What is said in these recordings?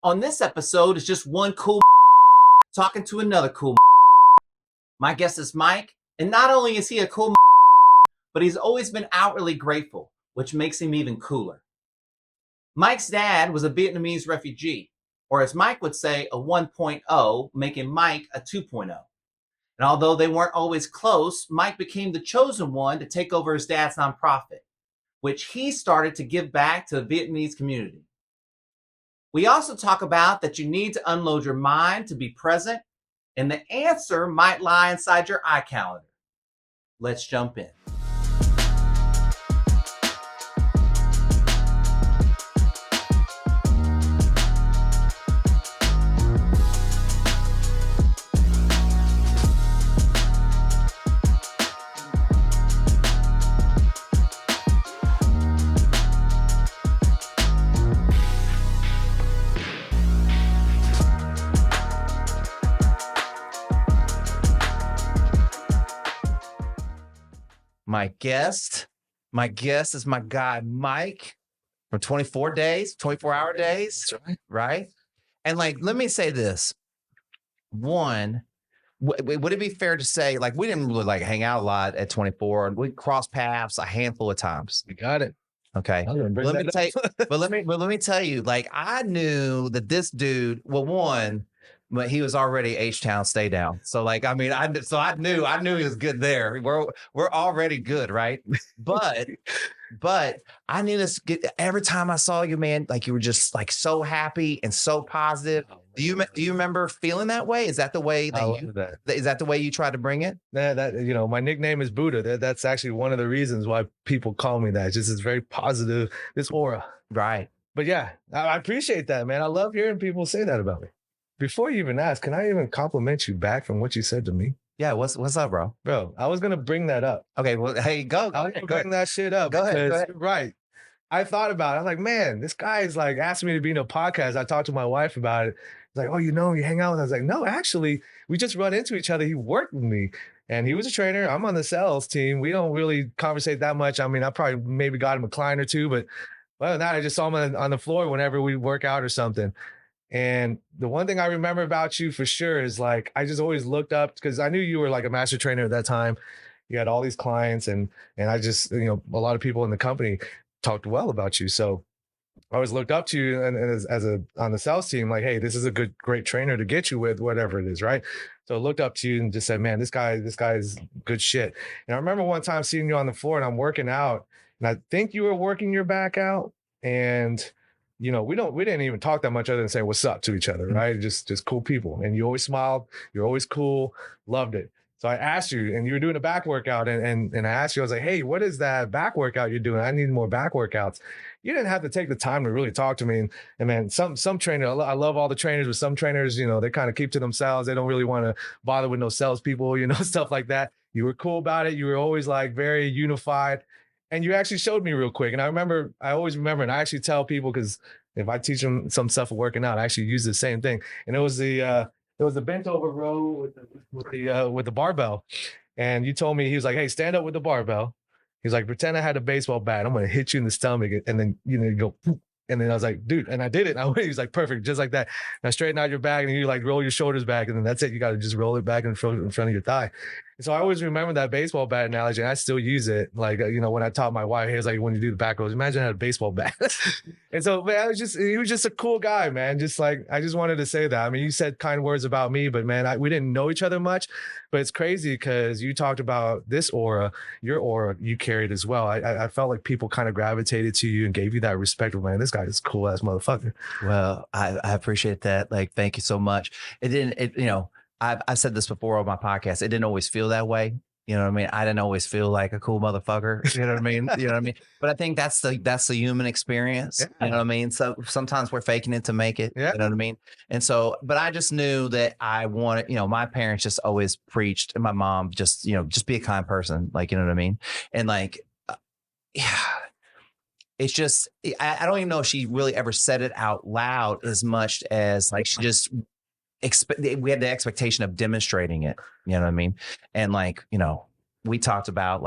On this episode, it's just one cool talking to another cool. My guest is Mike, and not only is he a cool, but he's always been outwardly grateful, which makes him even cooler. Mike's dad was a Vietnamese refugee, or as Mike would say, a 1.0, making Mike a 2.0. And although they weren't always close, Mike became the chosen one to take over his dad's nonprofit, which he started to give back to the Vietnamese community. We also talk about that you need to unload your mind to be present, and the answer might lie inside your iCalendar. Let's jump in. My guest is my guy, Mike, from 24 hour days. That's right. Right? And let me say this. One, would it be fair to say, we didn't really hang out a lot at 24, and we crossed paths a handful of times. You got it. Okay. Let me tell you, I knew that this dude, but he was already H-Town stay down. So I knew he was good there. We're already good, right? But I knew this every time I saw you, man, you were just so happy and so positive. Do you remember feeling that way? Is that the way is that the way you try to bring it? Yeah, my nickname is Buddha. That's actually one of the reasons why people call me that. It's just this very positive, this aura. Right. But yeah, I appreciate that, man. I love hearing people say that about me. Before you even ask, can I even compliment you back from what you said to me? Yeah, what's up, bro? Bro, I was gonna bring that up. Okay, well, hey, go. Bring that shit up. Go ahead. Right. I thought about it. I was like, man, this guy is asking me to be in a podcast. I talked to my wife about it. It's like, oh, you hang out with. I was like, no, actually, we just run into each other. He worked with me, and he was a trainer. I'm on the sales team. We don't really conversate that much. I mean, I probably maybe got him a client or two, but other than that, I just saw him on the floor whenever we work out or something. And the one thing I remember about you for sure is I just always looked up because I knew you were a master trainer at that time. You had all these clients and I just, a lot of people in the company talked well about you. So I always looked up to you and as on the sales team, hey, this is a great trainer to get you with, whatever it is. Right. So I looked up to you and just said, man, this guy is good shit. And I remember one time seeing you on the floor and I'm working out and I think you were working your back out and we didn't even talk that much other than say what's up to each other, right? Just cool people. And you always smiled. You're always cool. Loved it. So I asked you, and you were doing a back workout, and I asked you, I was like, hey, what is that back workout you're doing? I need more back workouts. You didn't have to take the time to really talk to me. And man, some trainer, I love all the trainers, but some trainers, they kind of keep to themselves. They don't really want to bother with no salespeople, stuff like that. You were cool about it. You were always very unified. And you actually showed me real quick. And I always remember, and I actually tell people, because if I teach them some stuff of working out, I actually use the same thing. And it was the bent over row with the barbell. And you told me, he was like, hey, stand up with the barbell. He's like, pretend I had a baseball bat. I'm going to hit you in the stomach. And then, you go, poof. And then I was like, dude, and I did it. And he was like, perfect, just like that. And I straighten out your back and you roll your shoulders back. And then that's it. You got to just roll it back in front of your thigh. And so I always remember that baseball bat analogy. And I still use it. When I taught my wife, he was like, when you do the back rolls, imagine I had a baseball bat. And so, man, he was just a cool guy, man. I just wanted to say that. I mean, you said kind words about me, but man, we didn't know each other much, but it's crazy because you talked about this aura, your aura you carried as well. I felt like people kind of gravitated to you and gave you that respect. Man, this guy is cool ass motherfucker. Well, I appreciate that. Thank you so much. I've said this before on my podcast. It didn't always feel that way. You know what I mean? I didn't always feel like a cool motherfucker. You know what I mean? You know what I mean? But I think that's the human experience. Yeah. You know what I mean? So sometimes we're faking it to make it. Yeah. You know what I mean? And so, but I just knew that I wanted, my parents just always preached, and my mom just be a kind person. You know what I mean? And yeah. It's just, I don't even know if she really ever said it out loud as much as she just we had the expectation of demonstrating it, you know what I mean? And we talked about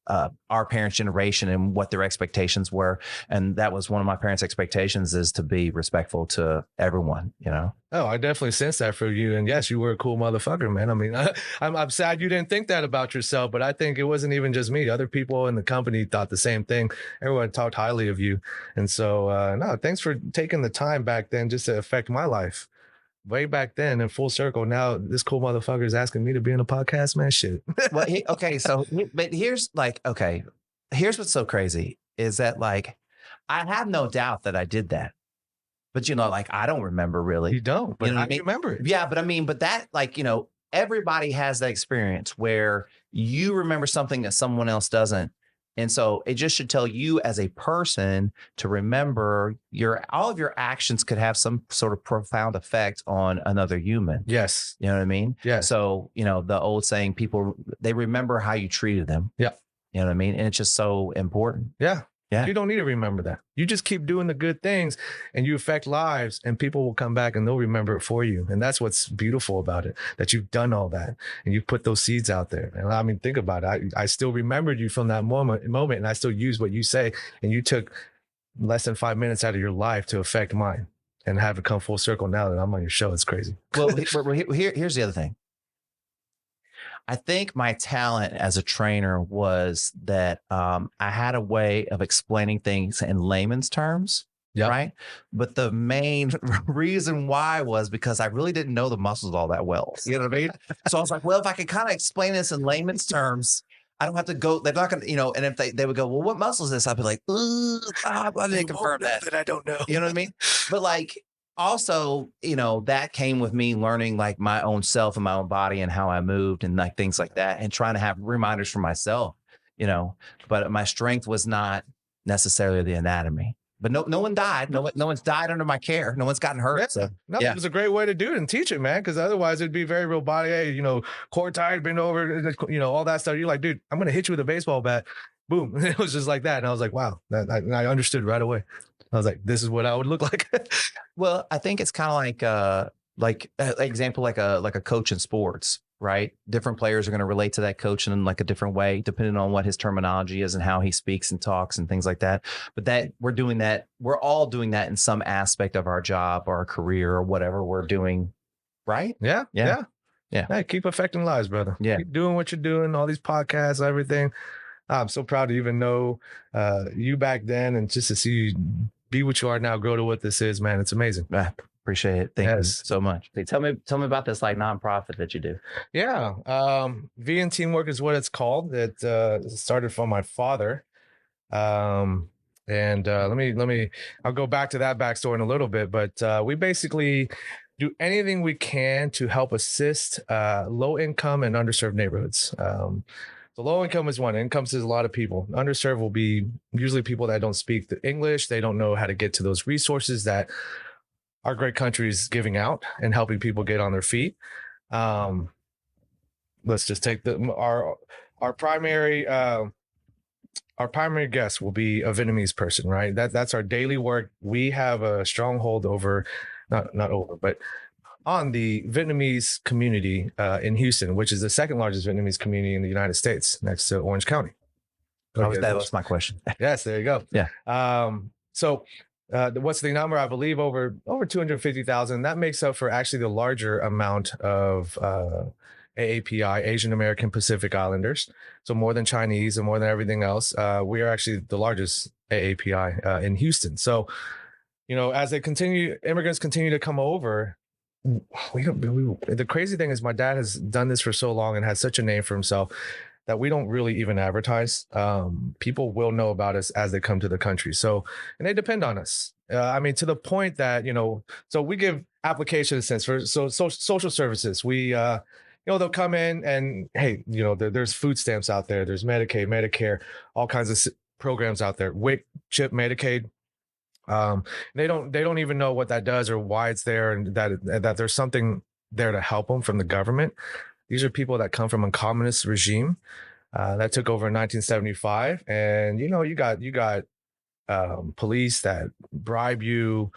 our parents' generation and what their expectations were. And that was one of my parents' expectations, is to be respectful to everyone, you know? Oh, I definitely sense that for you. And yes, you were a cool motherfucker, man. I mean, I'm sad you didn't think that about yourself, but I think it wasn't even just me. Other people in the company thought the same thing. Everyone talked highly of you. And so, no, thanks for taking the time back then just to affect my life. Way back then in full circle. Now this cool motherfucker is asking me to be in a podcast, man. Shit. Well, but here's like, okay, here's what's so crazy is that like, I have no doubt that I did that, but you know, like, I don't remember really. You don't, but You know what I I mean? remember it. Yeah, but I mean, but that, like, you know, everybody has that experience where you remember something that someone else doesn't. And so it just should tell you as a person to remember all of your actions could have some sort of profound effect on another human. Yes. You know what I mean? Yeah. So, you know, the old saying, people, they remember how you treated them. Yeah. You know what I mean? And it's just so important. Yeah. Yeah. You don't need to remember that. You just keep doing the good things and you affect lives, and people will come back and they'll remember it for you. And that's what's beautiful about it, that you've done all that and you've put those seeds out there. And I mean, think about it. I still remembered you from that moment, and I still use what you say. And you took less than 5 minutes out of your life to affect mine and have it come full circle now that I'm on your show. It's crazy. Well, here's the other thing. I think my talent as a trainer was that I had a way of explaining things in layman's terms. Yeah. Right. But the main reason why was because I really didn't know the muscles all that well. You know what I mean? So I was like, well, if I could kind of explain this in layman's terms, I don't have to go. They're not going to, you know, and if they would go, well, what muscle is this? I'd be like, I didn't confirm that. I don't know. You know what I mean? But like, also, you know, that came with me learning like my own self and my own body and how I moved and like things like that, and trying to have reminders for myself, you know, but my strength was not necessarily the anatomy. But no one died. No one's died under my care. No one's gotten hurt. Yeah. So No, it was a great way to do it and teach it, man. Because otherwise it'd be very real body, hey, you know, core tired, bend over, you know, all that stuff. You're like, dude, I'm gonna hit you with a baseball bat. Boom. And it was just like that. And I was like, wow, I understood right away. I was like, this is what I would look like. Well, I think it's kind of like example, like a coach in sports, right? Different players are going to relate to that coach in like a different way, depending on what his terminology is and how he speaks and talks and things like that. But that we're all doing that in some aspect of our job or our career or whatever we're doing. Right. Yeah. Hey, keep affecting lives, brother. Yeah. Keep doing what you're doing, all these podcasts, everything. I'm so proud to even know you back then, and just to see you be what you are now, grow to what this is, man. It's amazing. Appreciate it. Thank you so much. Hey, tell me about this like nonprofit that you do. Yeah. VN Teamwork is what it's called. It started from my father. I'll go back to that backstory in a little bit, but we basically do anything we can to help assist low income and underserved neighborhoods. So low income is one. It encompasses a lot of people. Underserved will be usually people that don't speak the English. They don't know how to get to those resources that our great country is giving out and helping people get on their feet. Let's just take our primary guest will be a Vietnamese person, right? That's our daily work. We have a stronghold over, not over, but on the Vietnamese community in Houston, which is the second largest Vietnamese community in the United States, next to Orange County. That was my question. Yes, there you go. Yeah. So what's the number? I believe over 250,000. That makes up for actually the larger amount of AAPI, Asian American Pacific Islanders. So more than Chinese and more than everything else. We are actually the largest AAPI in Houston. So, you know, as immigrants continue to come over, the crazy thing is my dad has done this for so long and has such a name for himself that we don't really even advertise. People will know about us as they come to the country. So, and they depend on us. I mean, to the point that, you know, so we give application assistance for social services. We, you know, they'll come in and, hey, you know, there's food stamps out there. There's Medicaid, Medicare, all kinds of programs out there. WIC, CHIP, Medicaid. They don't even know what that does or why it's there, and that there's something there to help them from the government. These are people that come from a communist regime that took over in 1975, and you know, you got police that bribe you,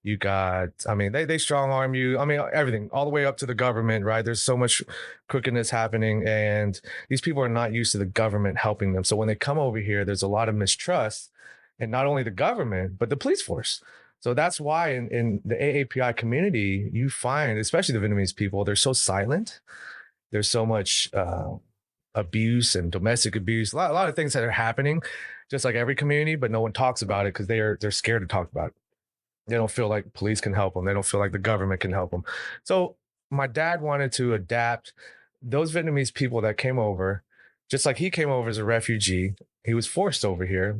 You got, I mean, they strong arm you. I mean, everything, all the way up to the government, right? There's so much crookedness happening, and these people are not used to the government helping them. So when they come over here, there's a lot of mistrust, and not only the government, but the police force. So that's why in the AAPI community, you find, especially the Vietnamese people, they're so silent. There's so much abuse and domestic abuse, a lot of things that are happening, just like every community, but no one talks about it because they're scared to talk about it. They don't feel like police can help them. They don't feel like the government can help them. So my dad wanted to adapt those Vietnamese people that came over, just like he came over as a refugee. He was forced over here.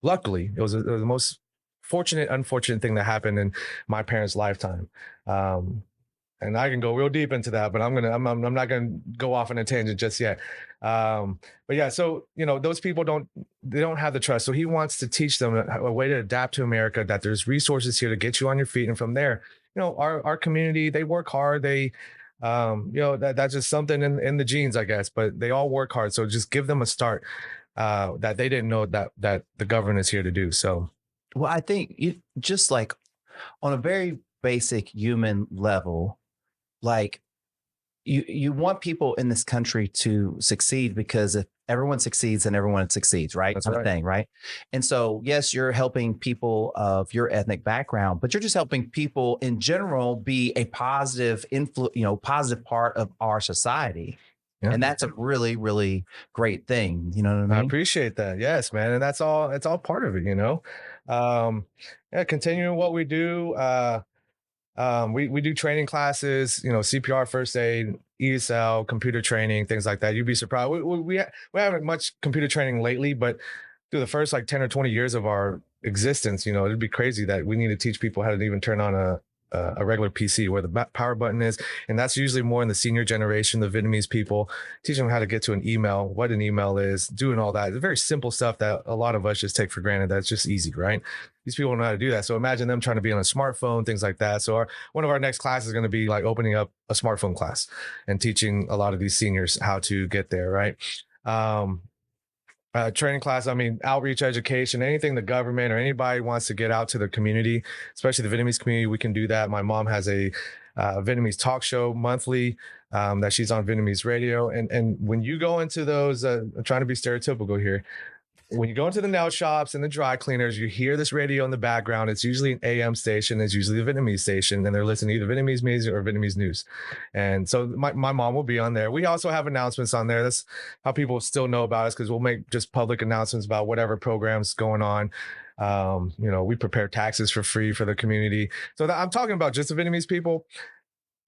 Luckily, it was the most fortunate, unfortunate thing that happened in my parents' lifetime. And I can go real deep into that, but I'm not gonna go off on a tangent just yet. But yeah, so those people don't have the trust. So he wants to teach them a way to adapt to America. That there's resources here to get you on your feet, and from there, our community, they work hard. They, that's just something in the genes, I guess. But they all work hard. So just give them a start that they didn't know that the government is here to do. So, well, I think just like on a very basic human level, like you want people in this country to succeed, because if everyone succeeds, then everyone succeeds, right? That's kind of thing, right? And so, yes, you're helping people of your ethnic background, but you're just helping people in general be a positive positive part of our society. Yeah. And that's a really, really great thing. You know what I mean? I appreciate that. Yes, man. And it's all part of it, continuing what we do. We do training classes, CPR, first aid, ESL, computer training, things like that. You'd be surprised. We haven't much computer training lately, but through the first like 10 or 20 years of our existence, it'd be crazy that we need to teach people how to even turn on a regular PC, where the power button is. And that's usually more in the senior generation, the Vietnamese people, teaching them how to get to an email, what an email is, doing all that. It's very simple stuff that a lot of us just take for granted. That's just easy, right? These people don't know how to do that. So imagine them trying to be on a smartphone, things like that. So one of our next classes is going to be like opening up a smartphone class and teaching a lot of these seniors how to get there, right? Training class, outreach, education, anything the government or anybody wants to get out to the community, especially the Vietnamese community, we can do that. My mom has a Vietnamese talk show monthly that she's on Vietnamese radio. And when you go into those, I'm trying to be stereotypical here. When you go into the nail shops and the dry cleaners, you hear this radio in the background. It's usually an AM station. It's usually the Vietnamese station, and they're listening to either Vietnamese music or Vietnamese news. And so my mom will be on there. We also have announcements on there. That's how people still know about us, because we'll make just public announcements about whatever programs going on. We prepare taxes for free for the community. So I'm talking about just the Vietnamese people.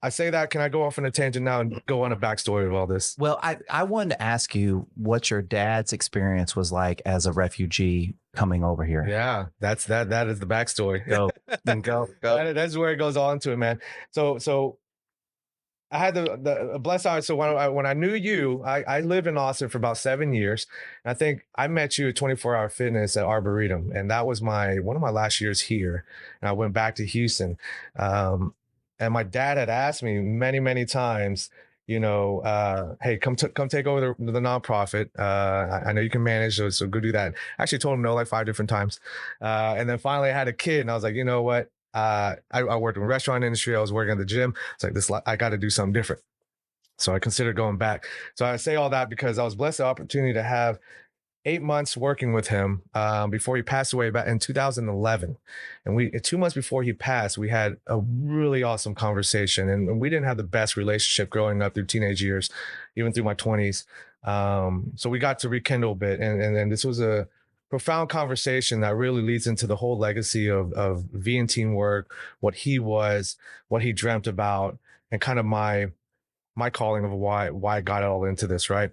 I say that. Can I go off on a tangent now and go on a backstory of all this? Well, I wanted to ask you what your dad's experience was like as a refugee coming over here. Yeah, that is the backstory. Go. That's where it goes on to it, man. So I had the blessed honor. So when I knew you, I lived in Austin for about 7 years. And I think I met you at 24 Hour Fitness at Arboretum. And that was one of my last years here. And I went back to Houston. And my dad had asked me many, many times, hey, come take over the nonprofit. I know you can manage, so go do that. I actually told him no like 5 different times. And then finally I had a kid, and I was like, you know what? I worked in the restaurant industry. I was working at the gym. It's like I got to do something different. So I considered going back. So I say all that because I was blessed the opportunity to have 8 months working with him before he passed away back in 2011. And 2 months before he passed, we had a really awesome conversation. And we didn't have the best relationship growing up through teenage years, even through my 20s. So we got to rekindle a bit. And this was a profound conversation that really leads into the whole legacy of V and team work, what he was, what he dreamt about, and kind of my calling of why I got all into this, right?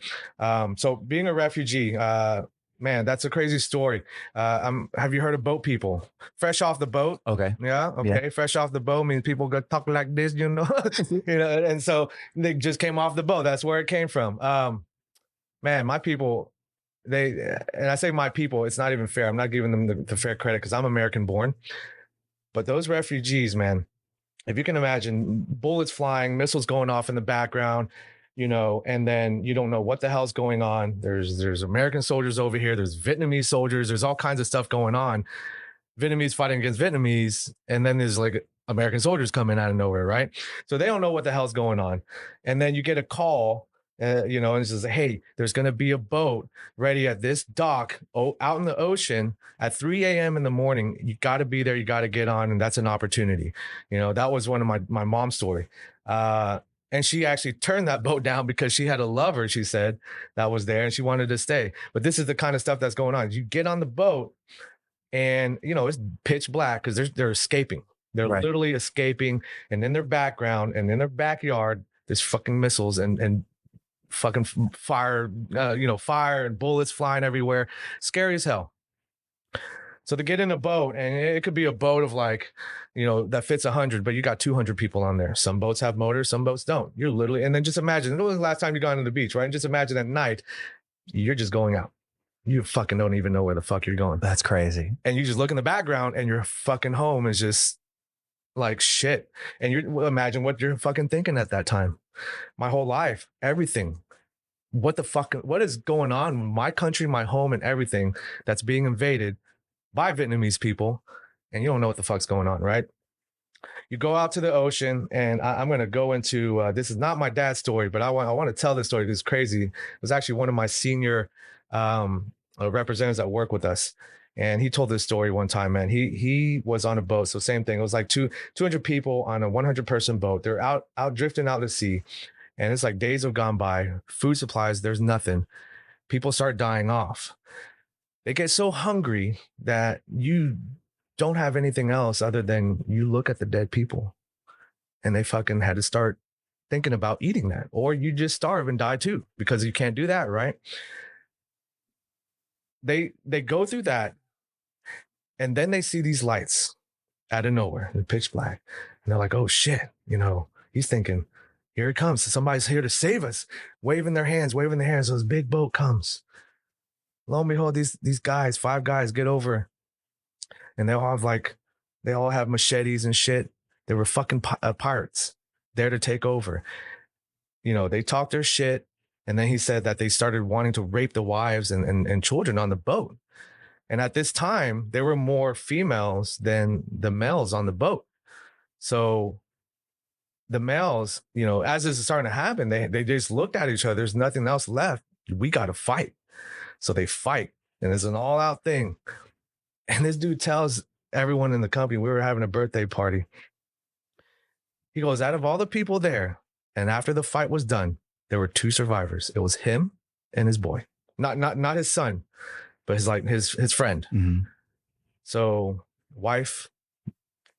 So being a refugee, man, that's a crazy story. Have you heard of boat people? Fresh off the boat. Okay. Yeah. Okay. Yeah. Fresh off the boat means people go talk like this, and so they just came off the boat. That's where it came from. Man, my people, and I say my people, it's not even fair. I'm not giving them the fair credit because I'm American born, but those refugees, man, if you can imagine bullets flying, missiles going off in the background, and then you don't know what the hell's going on. There's American soldiers over here. There's Vietnamese soldiers. There's all kinds of stuff going on. Vietnamese fighting against Vietnamese, and then there's like American soldiers coming out of nowhere, right? So they don't know what the hell's going on. And then you get a call, and it says, hey, there's going to be a boat ready at this dock out in the ocean at 3 a.m. in the morning. You got to be there. You got to get on. And that's an opportunity. That was one of my mom's story. And she actually turned that boat down because she had a lover, she said, that was there and she wanted to stay. But this is the kind of stuff that's going on. You get on the boat and, it's pitch black because they're escaping. They're literally escaping. And in their background and in their backyard, there's fucking missiles and fucking fire, fire and bullets flying everywhere. Scary as hell. So to get in a boat, and it could be a boat of like, that fits 100, but you got 200 people on there. Some boats have motors, some boats don't. You're literally, and then just imagine, it was the last time you got on the beach, right? And just imagine at night, you're just going out. You fucking don't even know where the fuck you're going. That's crazy. And you just look in the background and your fucking home is just like shit. And imagine what you're fucking thinking at that time. My whole life, everything. What is going on in my country, my home, and everything that's being invaded by Vietnamese people, and you don't know what the fuck's going on, right? You go out to the ocean, and I'm going to go into, this is not my dad's story, but I want to tell this story because it's crazy. It was actually one of my senior representatives that work with us. And he told this story one time, man. He was on a boat. So same thing. It was like 200 people on a 100-person boat. They're out drifting out to sea. And it's like days have gone by. Food supplies, there's nothing. People start dying off. They get so hungry that you don't have anything else other than you look at the dead people. And they fucking had to start thinking about eating that. Or you just starve and die too, because you can't do that, right? They go through that. And then they see these lights out of nowhere, in pitch black. And they're like, oh shit, he's thinking, here it comes. Somebody's here to save us. Waving their hands. So this big boat comes. Lo and behold, these guys, 5 guys, get over. And they all have machetes and shit. They were fucking pirates there to take over. They talked their shit. And then he said that they started wanting to rape the wives and children on the boat. And at this time, there were more females than the males on the boat. So the males, as this is starting to happen, they just looked at each other. There's nothing else left. We got to fight. So they fight. And it's an all-out thing. And this dude tells everyone in the company, we were having a birthday party. He goes, out of all the people there, and after the fight was done, there were 2 survivors. It was him and his boy. Not his son, but his friend. Mm-hmm. So wife,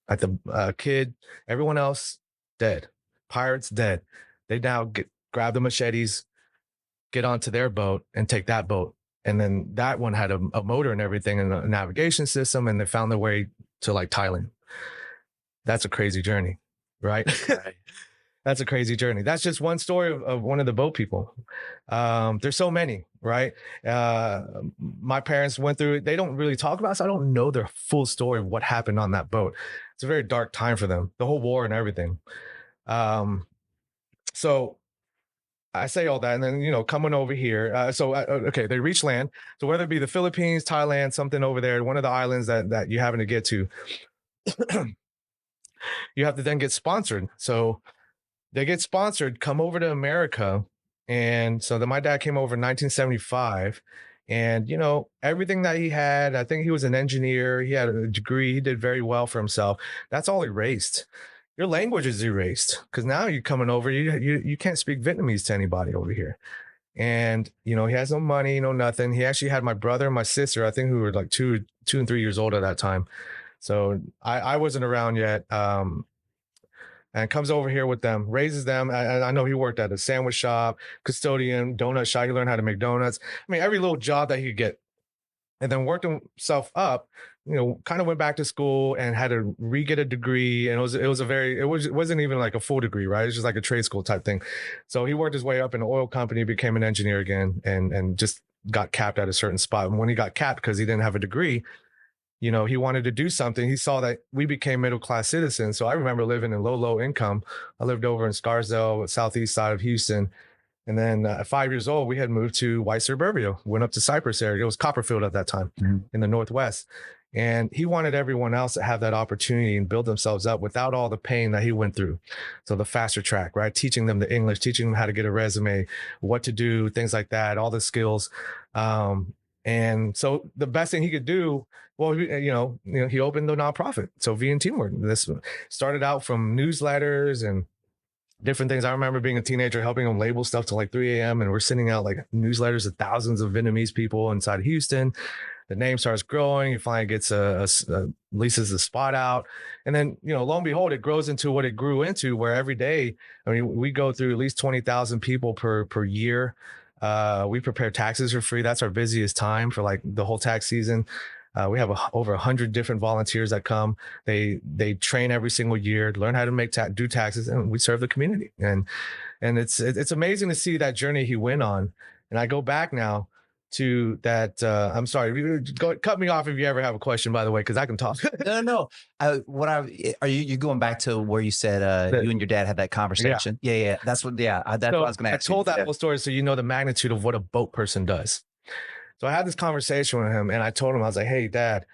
at the kid, everyone else dead. Pirates dead. They now grab the machetes, get onto their boat and take that boat. And then that one had a motor and everything and a navigation system, and they found their way to like Thailand. That's a crazy journey, right? That's a crazy journey. That's just one story of one of the boat people. There's so many, right? My parents went through it. They don't really talk about it, so I don't know their full story of what happened on that boat. It's a very dark time for them, the whole war and everything. So I say all that, and then, coming over here. Okay, they reach land. So whether it be the Philippines, Thailand, something over there, one of the islands that you happen to get to, you have to then get sponsored. So they get sponsored, come over to America. And so then my dad came over in 1975. And, everything that he had, I think he was an engineer. He had a degree. He did very well for himself. That's all erased. Your language is erased because now you're coming over. You can't speak Vietnamese to anybody over here. And, he has no money, nothing. He actually had my brother and my sister, I think, who were like 2 and 3 years old at that time. So I wasn't around yet. And comes over here with them, raises them. I know he worked at a sandwich shop, custodian, donut shop. He learned how to make donuts. I mean, every little job that he could get. And then worked himself up, kind of went back to school and had to re-get a degree. And it wasn't even like a full degree, right? It's just like a trade school type thing. So he worked his way up in an oil company, became an engineer again, and just got capped at a certain spot. And when he got capped because he didn't have a degree, he wanted to do something. He saw that we became middle-class citizens. So I remember living in low income. I lived over in Scarsdale, southeast side of Houston. And then at 5 years old, we had moved to white suburbia, went up to Cypress area. It was Copperfield at that time in the Northwest. And he wanted everyone else to have that opportunity and build themselves up without all the pain that he went through. So the faster track, right? Teaching them the English, teaching them how to get a resume, what to do, things like that, all the skills. And so the best thing he could do, well, he opened the nonprofit. So V and Teamwork. This started out from newsletters and different things. I remember being a teenager helping them label stuff till like 3 a.m. And we're sending out like newsletters to thousands of Vietnamese people inside of Houston. The name starts growing. He finally gets leases the spot out. And then, lo and behold, it grows into what it grew into, where every day, I mean, we go through at least 20,000 people per year. We prepare taxes for free. That's our busiest time for like the whole tax season. We have over 100 different volunteers that come. They train every single year, learn how to do taxes, and we serve the community. And it's amazing to see that journey he went on. And I go back now to that. I'm sorry, cut me off if you ever have a question, by the way, because I can talk. No. Are you going back to where you said you and your dad had that conversation? Yeah. That's what I was going to ask. I told that whole story so you know the magnitude of what a boat person does. So I had this conversation with him, and I told him, I was like, "Hey, Dad,"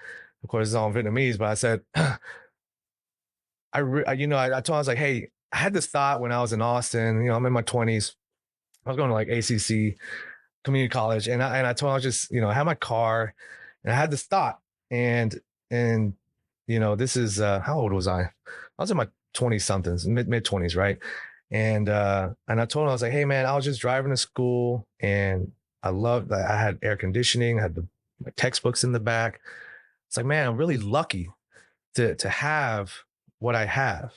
of course it's all in Vietnamese, but I said, I told him, I was like, "Hey, I had this thought when I was in Austin. I'm in my 20s. I was going to like ACC community college, and I told him, I was just, I had my car, and I had this thought, and this is how old was I? I was in my 20 somethings, mid 20s, right? And I told him, I was like, "Hey, man, I was just driving to school, and I loved that I had air conditioning, I had my textbooks in the back. It's like, man, I'm really lucky to have what I have.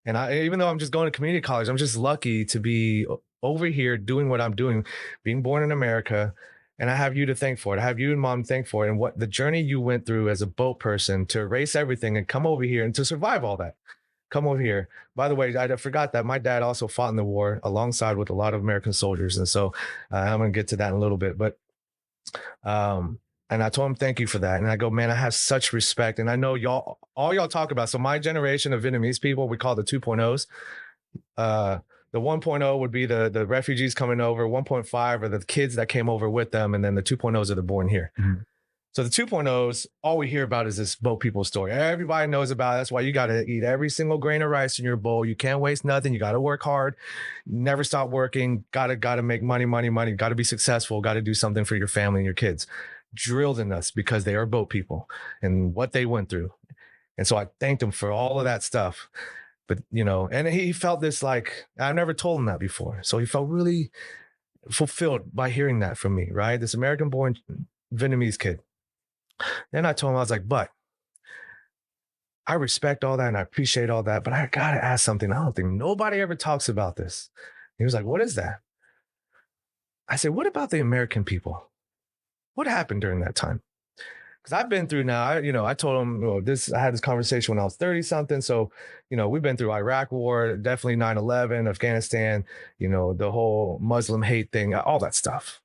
And even though I'm just going to community college, I'm just lucky to be over here doing what I'm doing, being born in America. And I have you to thank for it. I have you and Mom to thank for it. And what the journey you went through as a boat person to erase everything and come over here and to survive all that. Come over here." By the way, I forgot that my dad also fought in the war alongside with a lot of American soldiers. And so I'm going to get to that in a little bit. But, and I told him, thank you for that. And I go, man, I have such respect. And I know all y'all talk about. So my generation of Vietnamese people, we call the 2.0s. The 1.0 would be the refugees coming over. 1.5 are the kids that came over with them. And then the 2.0s are the born here. Mm-hmm. So the 2.0s, all we hear about is this boat people story. Everybody knows about it. That's why you got to eat every single grain of rice in your bowl. You can't waste nothing. You got to work hard. Never stop working. Got to make money. Got to be successful. Got to do something for your family and your kids. Drilled in us because they are boat people and what they went through. And so I thanked him for all of that stuff. But, and he felt this like, I've never told him that before. So he felt really fulfilled by hearing that from me, right? This American-born Vietnamese kid. Then I told him, I was like, but I respect all that and I appreciate all that, but I got to ask something. I don't think nobody ever talks about this. He was like, what is that? I said, what about the American people? What happened during that time? Because I've been through now, I told him I had this conversation when I was 30 something. So, we've been through Iraq war, definitely 9/11, Afghanistan, the whole Muslim hate thing, all that stuff.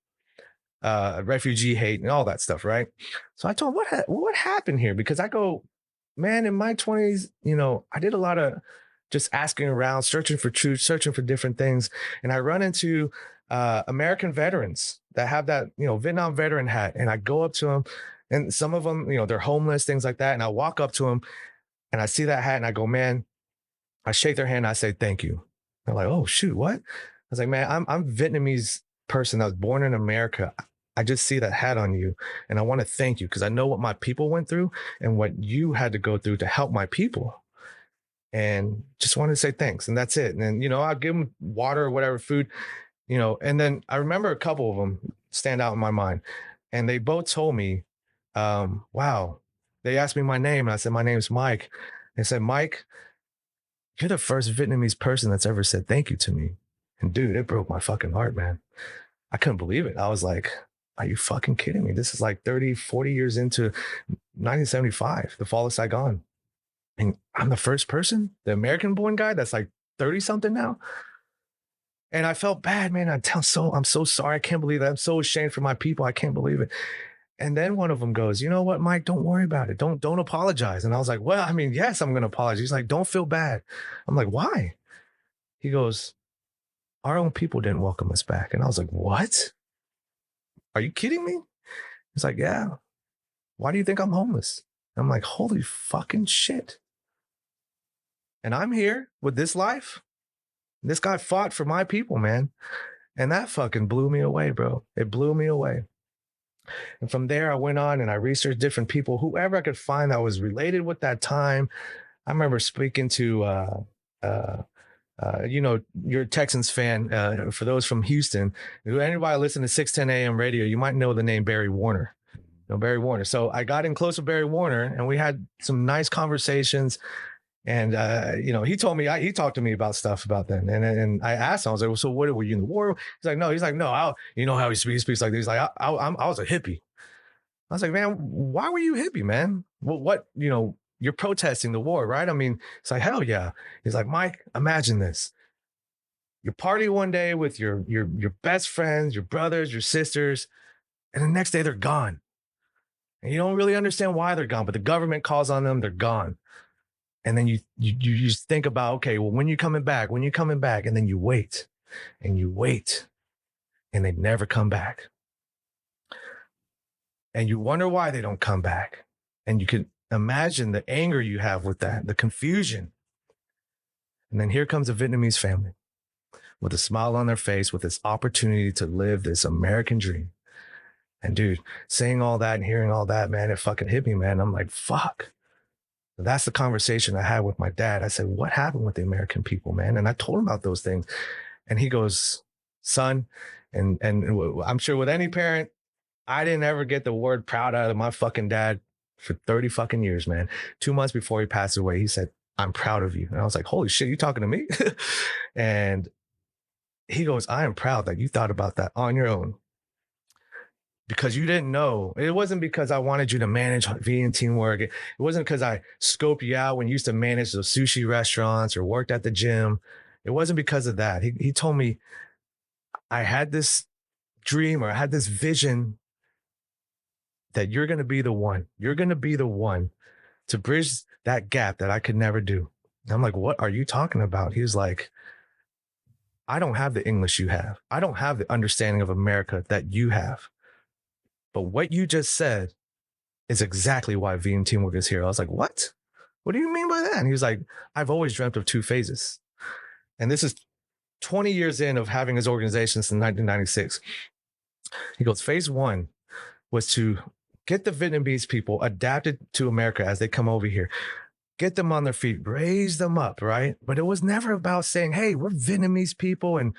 Refugee hate and all that stuff, right? So I told him, what happened here? Because I go, man, in my 20s, I did a lot of just asking around, searching for truth, searching for different things. And I run into American veterans that have that, Vietnam veteran hat. And I go up to them, and some of them, they're homeless, things like that. And I walk up to them and I see that hat and I go, man, I shake their hand. And I say, thank you. They're like, oh, shoot, what? I was like, man, I'm Vietnamese person that was born in America. I just see that hat on you and I want to thank you because I know what my people went through and what you had to go through to help my people. And just wanted to say thanks. And that's it. And then, I'll give them water or whatever, food, and then I remember a couple of them stand out in my mind. And they both told me, wow, they asked me my name. And I said, my name's Mike. They said, Mike, you're the first Vietnamese person that's ever said thank you to me. And dude, it broke my fucking heart, man. I couldn't believe it. I was like, are you fucking kidding me? This is like 30, 40 years into 1975, the fall of Saigon. And I'm the first person, the American born guy that's like 30 something now. And I felt bad, man. I'm so sorry. I can't believe it. I'm so ashamed for my people. I can't believe it. And then one of them goes, you know what, Mike, don't worry about it. Don't apologize. And I was like, well, I mean, yes, I'm going to apologize. He's like, don't feel bad. I'm like, why? He goes, our own people didn't welcome us back. And I was like, what? Are you kidding me? He's like, yeah. Why do you think I'm homeless? I'm like, holy fucking shit. And I'm here with this life. This guy fought for my people, man. And that fucking blew me away, bro. It blew me away. And from there, I went on and I researched different people, whoever I could find that was related with that time. I remember speaking to, you're a Texans fan. For those from Houston, anybody listen to 610 AM radio, you might know the name Barry Warner. Barry Warner. So I got in close with Barry Warner and we had some nice conversations. And, he told me, he talked to me about stuff about that. And I asked him, I was like, well, so what were you in the war? He's like, no, you know how he speaks like this. He's like, I was a hippie. I was like, man, why were you a hippie, man? Well, what, you're protesting the war, right? I mean, it's like, hell yeah. He's like, Mike, imagine this. You party one day with your best friends, your brothers, your sisters, and the next day they're gone. And you don't really understand why they're gone, but the government calls on them, they're gone. And then you just think about, okay, well, when you coming back? And then you wait and you wait and they never come back. And you wonder why they don't come back. And you can imagine the anger you have with that, the confusion. And then here comes a Vietnamese family with a smile on their face, with this opportunity to live this American dream. And dude, saying all that and hearing all that, man, it fucking hit me, man. I'm like, fuck. That's the conversation I had with my dad. I said, what happened with the American people, man? And I told him about those things. And he goes, son, and I'm sure with any parent, I didn't ever get the word proud out of my fucking dad for 30 fucking years, man. 2 months before he passed away, he said, I'm proud of you. And I was like, holy shit, you talking to me? And he goes, I am proud that you thought about that on your own. Because you didn't know. It wasn't because I wanted you to manage V and teamwork. It wasn't because I scoped you out when you used to manage those sushi restaurants or worked at the gym. It wasn't because of that. He told me I had this dream or I had this vision that you're going to be the one. You're going to be the one to bridge that gap that I could never do. And I'm like, what are you talking about? He was like, I don't have the English you have. I don't have the understanding of America that you have. But what you just said is exactly why V and Teamwork is here. I was like, what? What do you mean by that? And he was like, I've always dreamt of two phases. And this is 20 years in of having his organization since 1996. He goes, phase one was to get the Vietnamese people adapted to America as they come over here. Get them on their feet, raise them up, right? But it was never about saying, hey, we're Vietnamese people and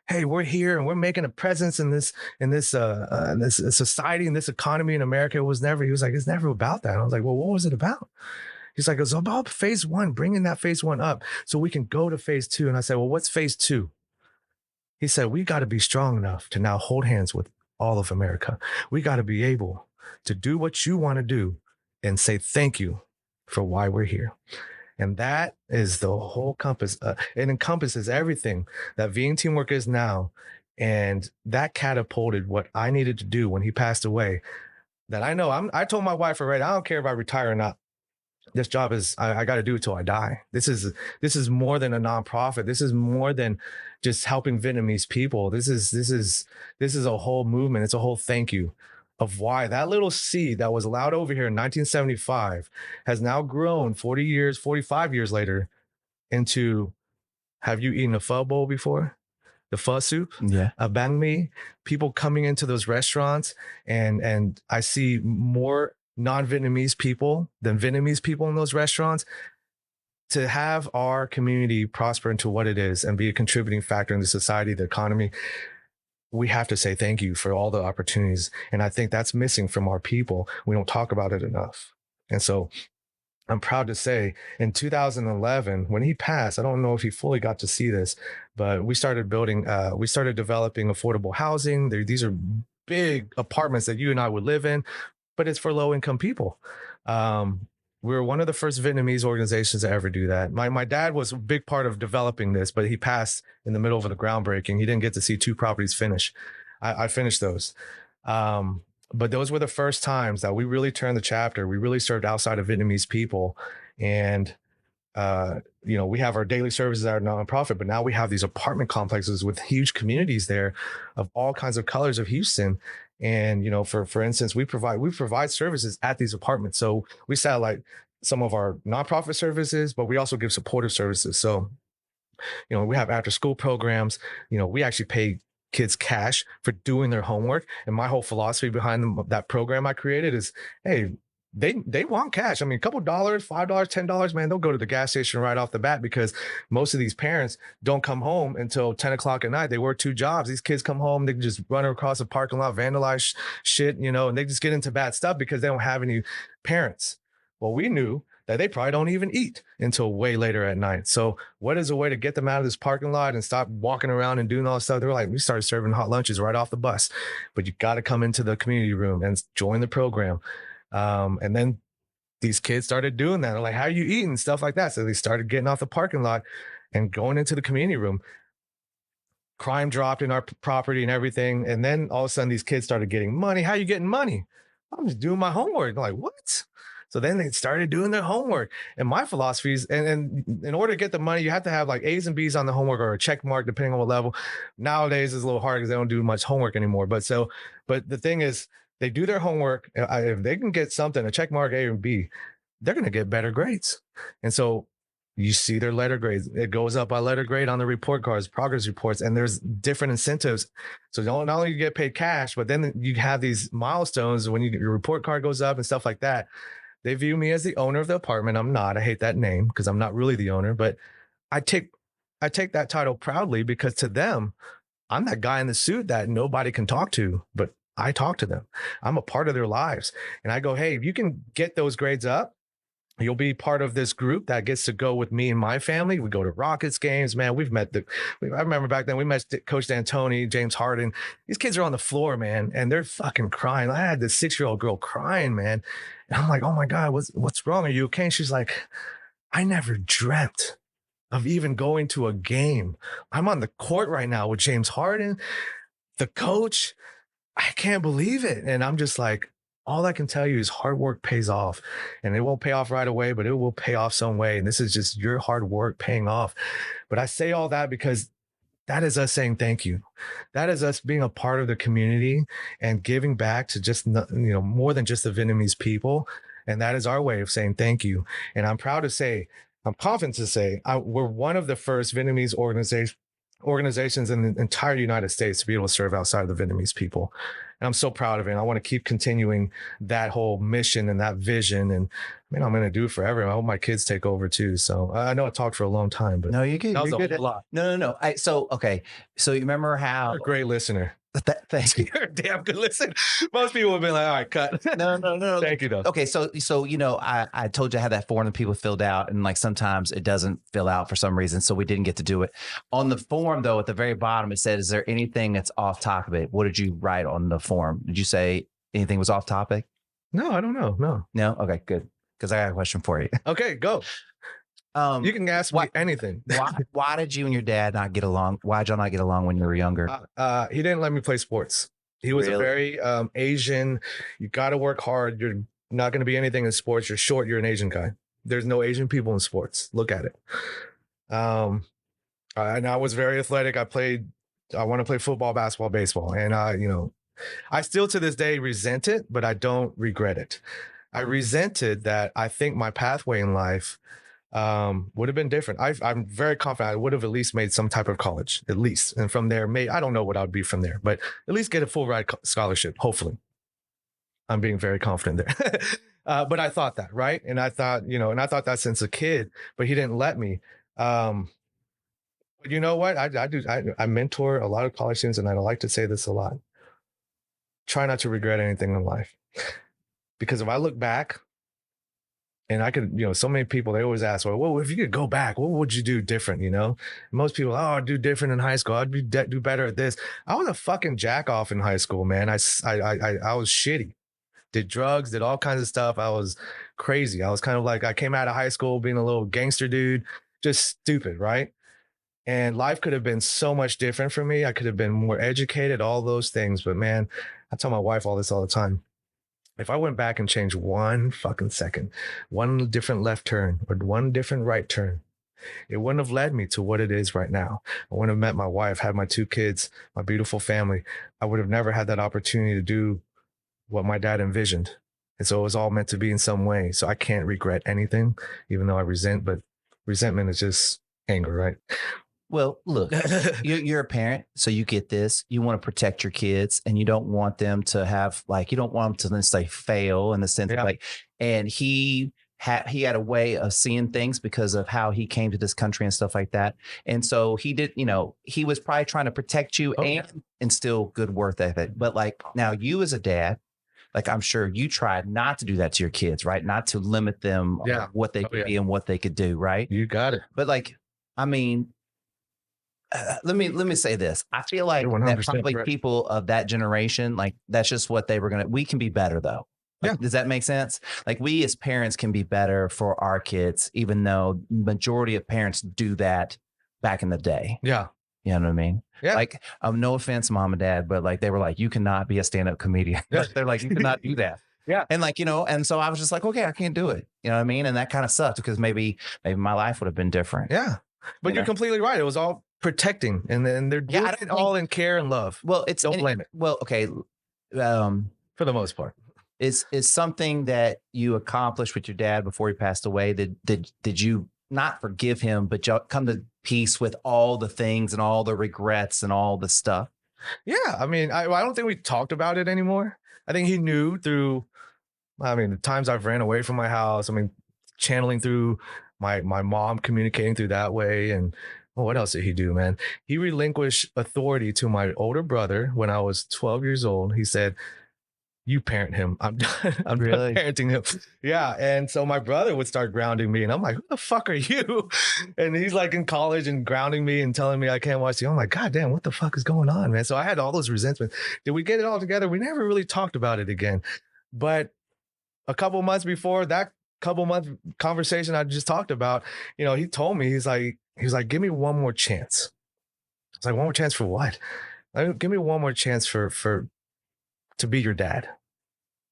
hey, we're here and we're making a presence in this society, in this economy in America. He was like, it's never about that. And I was like, well, what was it about? He's like, it's about phase one, bringing that phase one up so we can go to phase two. And I said, well, what's phase two? He said, we got to be strong enough to now hold hands with all of America. We got to be able to do what you want to do and say thank you for why we're here. And that is the whole compass. It encompasses everything that V and Teamwork is now. And that catapulted what I needed to do when he passed away. That I know, I told my wife already, I don't care if I retire or not. This job is, I got to do it till I die. This is more than a nonprofit. This is more than just helping Vietnamese people. This is a whole movement. It's a whole thank you of why that little seed that was allowed over here in 1975 has now grown 45 years later into, have you eaten a pho bowl before? The pho soup? Yeah. A banh mi, people coming into those restaurants and I see more non-Vietnamese people than Vietnamese people in those restaurants. To have our community prosper into what it is and be a contributing factor in the society, the economy, we have to say thank you for all the opportunities. And I think that's missing from our people. We don't talk about it enough. And so I'm proud to say in 2011, when he passed, I don't know if he fully got to see this, but we started developing affordable housing. These are big apartments that you and I would live in, but it's for low income people. We were one of the first Vietnamese organizations to ever do that. My dad was a big part of developing this, but he passed in the middle of the groundbreaking. He didn't get to see 2 properties finish. I finished those. But those were the first times that we really turned the chapter. We really served outside of Vietnamese people. And, we have our daily services at our nonprofit, but now we have these apartment complexes with huge communities there of all kinds of colors of Houston. And, you know, for instance, we provide services at these apartments. So we satellite some of our nonprofit services, but we also give supportive services. So, you know, we have after school programs. You know, we actually pay kids cash for doing their homework. And my whole philosophy behind that program I created is, hey, they want cash. I mean, a couple dollars, $5, $10, man, they'll go to the gas station right off the bat, because most of these parents don't come home until 10 o'clock at night. They work 2 jobs. These kids come home, they can just run across the parking lot, vandalize shit, you know, and they just get into bad stuff because they don't have any parents. Well, we knew that they probably don't even eat until way later at night. So what is a way to get them out of this parking lot and stop walking around and doing all this stuff? They were like, we started serving hot lunches right off the bus, but you got to come into the community room and join the program. And then these kids started doing that. They're like, how are you eating? Stuff like that. So they started getting off the parking lot and going into the community room. Crime dropped in our property and everything. And then all of a sudden these kids started getting money. How are you getting money? I'm just doing my homework. They're like, what? So then they started doing their homework. And my philosophy is, and in order to get the money, you have to have like A's and B's on the homework, or a check mark, depending on what level. Nowadays it's a little hard because they don't do much homework anymore. But the thing is, they do their homework. If they can get something, a check mark A or B, they're going to get better grades. And so you see their letter grades. It goes up by letter grade on the report cards, progress reports, and there's different incentives. So not only you get paid cash, but then you have these milestones when your report card goes up and stuff like that. They view me as the owner of the apartment. I'm not. I hate that name because I'm not really the owner, but I take that title proudly, because to them, I'm that guy in the suit that nobody can talk to, but I talk to them. I'm a part of their lives. And I go, hey, if you can get those grades up, you'll be part of this group that gets to go with me and my family. We go to Rockets games, man. I remember back then we met Coach D'Antoni, James Harden. These kids are on the floor, man, and they're fucking crying. I had this 6-year-old girl crying, man. And I'm like, oh my God, what's wrong? Are you okay? And she's like, I never dreamt of even going to a game. I'm on the court right now with James Harden, the coach. I can't believe it. And I'm just like, all I can tell you is hard work pays off, and it won't pay off right away, but it will pay off some way. And this is just your hard work paying off. But I say all that because that is us saying thank you. That is us being a part of the community and giving back to just, you know, more than just the Vietnamese people. And that is our way of saying thank you. And I'm proud to say, I'm confident to say, we're one of the first Vietnamese organizations in the entire United States to be able to serve outside of the Vietnamese people. And I'm so proud of it. And I want to keep continuing that whole mission and that vision. And I mean, I'm going to do it forever. I hope my kids take over too. So I know I talked for a long time, but no, you're good. That was You're a good. whole lot. No. Okay. So you remember how? You're a great listener. Thank you. You're a damn good listener. Most people would be like, all right, cut. No. Thank you, though. Okay, so you know, I told you I had that form that people filled out, and like sometimes it doesn't fill out for some reason, so we didn't get to do it. On the form, though, at the very bottom, it said, "Is there anything that's off topic?" What did you write on the form? Did you say anything was off topic? No, I don't know. No. Okay, good. Because I got a question for you. Okay, go. You can ask me anything. Why did you and your dad not get along? Why did y'all not get along when you were younger? He didn't let me play sports. He was a very Asian. You got to work hard. You're not going to be anything in sports. You're short. You're an Asian guy. There's no Asian people in sports. Look at it. And I was very athletic. I want to play football, basketball, baseball. And I still to this day resent it, but I don't regret it. I resented that. I think my pathway in life would have been different. I'm very confident I would have at least made some type of college, at least. And from there, I don't know what I would be from there, but at least get a full ride scholarship, hopefully. I'm being very confident there. But I thought that, right? And I thought, and I thought that since a kid, but he didn't let me. But you know what? I mentor a lot of college students, and I like to say this a lot. Try not to regret anything in life. Because if I look back, and I could, so many people, they always ask, well, if you could go back, what would you do different, Most people, I'd do different in high school. I'd do better at this. I was a fucking jack off in high school, man. I was shitty. Did drugs, did all kinds of stuff. I was crazy. I was kind of like, I came out of high school being a little gangster dude, just stupid, right? And life could have been so much different for me. I could have been more educated, all those things. But man, I tell my wife all this all the time. If I went back and changed one fucking second, one different left turn or one different right turn, it wouldn't have led me to what it is right now. I wouldn't have met my wife, had my 2 kids, my beautiful family. I would have never had that opportunity to do what my dad envisioned. And so it was all meant to be in some way. So I can't regret anything, even though I resent, but resentment is just anger, right? Well, look, you're a parent, so you get this. You want to protect your kids, and you don't want them to have you don't want them to necessarily fail in the sense of and he had a way of seeing things because of how he came to this country and stuff like that. And so he did, he was probably trying to protect you and instill good work ethic. But now you as a dad, I'm sure you tried not to do that to your kids, right? Not to limit them on what they could be and what they could do, right? You got it. But I mean, let me say this. I feel like that probably people of that generation, that's just what they were we can be better though. Does that make sense? We as parents can be better for our kids, even though majority of parents do that back in the day. Yeah. You know what I mean? Yeah. No offense, mom and dad, but they were you cannot be a stand-up comedian. They're you cannot do that. Yeah. And and so I was just okay, I can't do it. You know what I mean? And that kind of sucked because maybe my life would have been different. Yeah. But you're completely right. It was all protecting, and then they're doing it all in care and love. Well, don't blame it. Well, okay. For the most part. Is something that you accomplished with your dad before he passed away? Did you not forgive him, but y'all come to peace with all the things and all the regrets and all the stuff? Yeah. I mean, I don't think we talked about it anymore. I think he knew through, the times I've ran away from my house, channeling through my mom, communicating through that way. And what else did he do, man? He relinquished authority to my older brother when I was 12 years old. He said, you parent him. I'm done. I'm done parenting him. Yeah. And so my brother would start grounding me, and I'm like, who the fuck are you? And he's in college and grounding me and telling me I can't watch I'm like, God damn, what the fuck is going on, man? So I had all those resentments. Did we get it all together? We never really talked about it again. But a couple months before that couple-month conversation I just talked about, he told me, he's like, give me one more chance. I was like, one more chance for what? Give me one more chance to be your dad.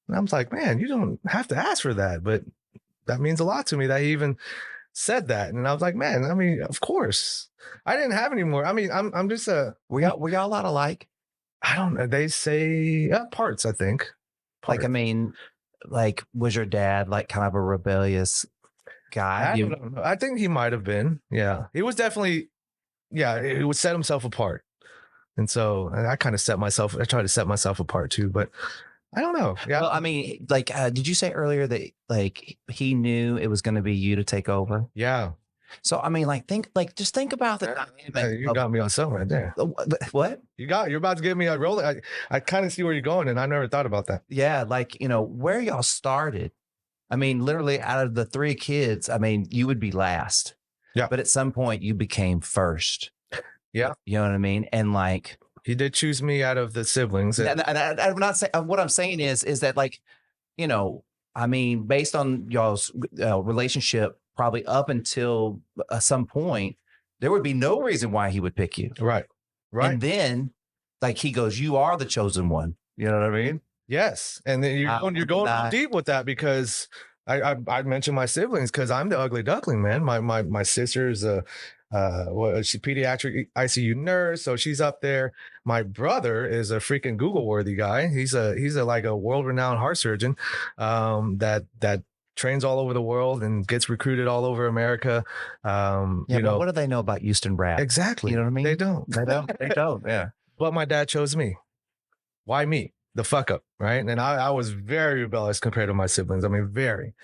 And I was like, man, you don't have to ask for that, but that means a lot to me that he even said that. And I was like, man, of course. I didn't have any more. I'm just were y'all a lot alike? I don't know. They say parts, I think. Parts. Was your dad kind of a rebellious guy? I don't know. I think he might have been. Yeah. He was definitely, he would set himself apart. And so I tried to set myself apart too, but I don't know. Yeah. Well, did you say earlier that he knew it was going to be you to take over? Yeah. So just think about that. You got me on something right there. What? You're about to give me a roll. I kind of see where you're going, and I never thought about that. Yeah, where y'all started. Literally out of the 3 kids, you would be last. Yeah. But at some point you became first. Yeah. You know what I mean? And he did choose me out of the siblings. And I'm not saying, what I'm saying is that based on y'all's relationship, probably up until some point, there would be no reason why he would pick you. Right. Right. And then he goes, you are the chosen one. You know what I mean? Yes. And then you're going deep with that, because I mentioned my siblings because I'm the ugly duckling, man. My sister's she's pediatric ICU nurse, so she's up there. My brother is a freaking Google worthy guy. He's a world-renowned heart surgeon that trains all over the world and gets recruited all over America. But what do they know about Houston rap? Exactly. You know what I mean? They don't. They don't. Yeah. But my dad chose me. Why me? The fuck up, right? And I was very rebellious compared to my siblings. Very.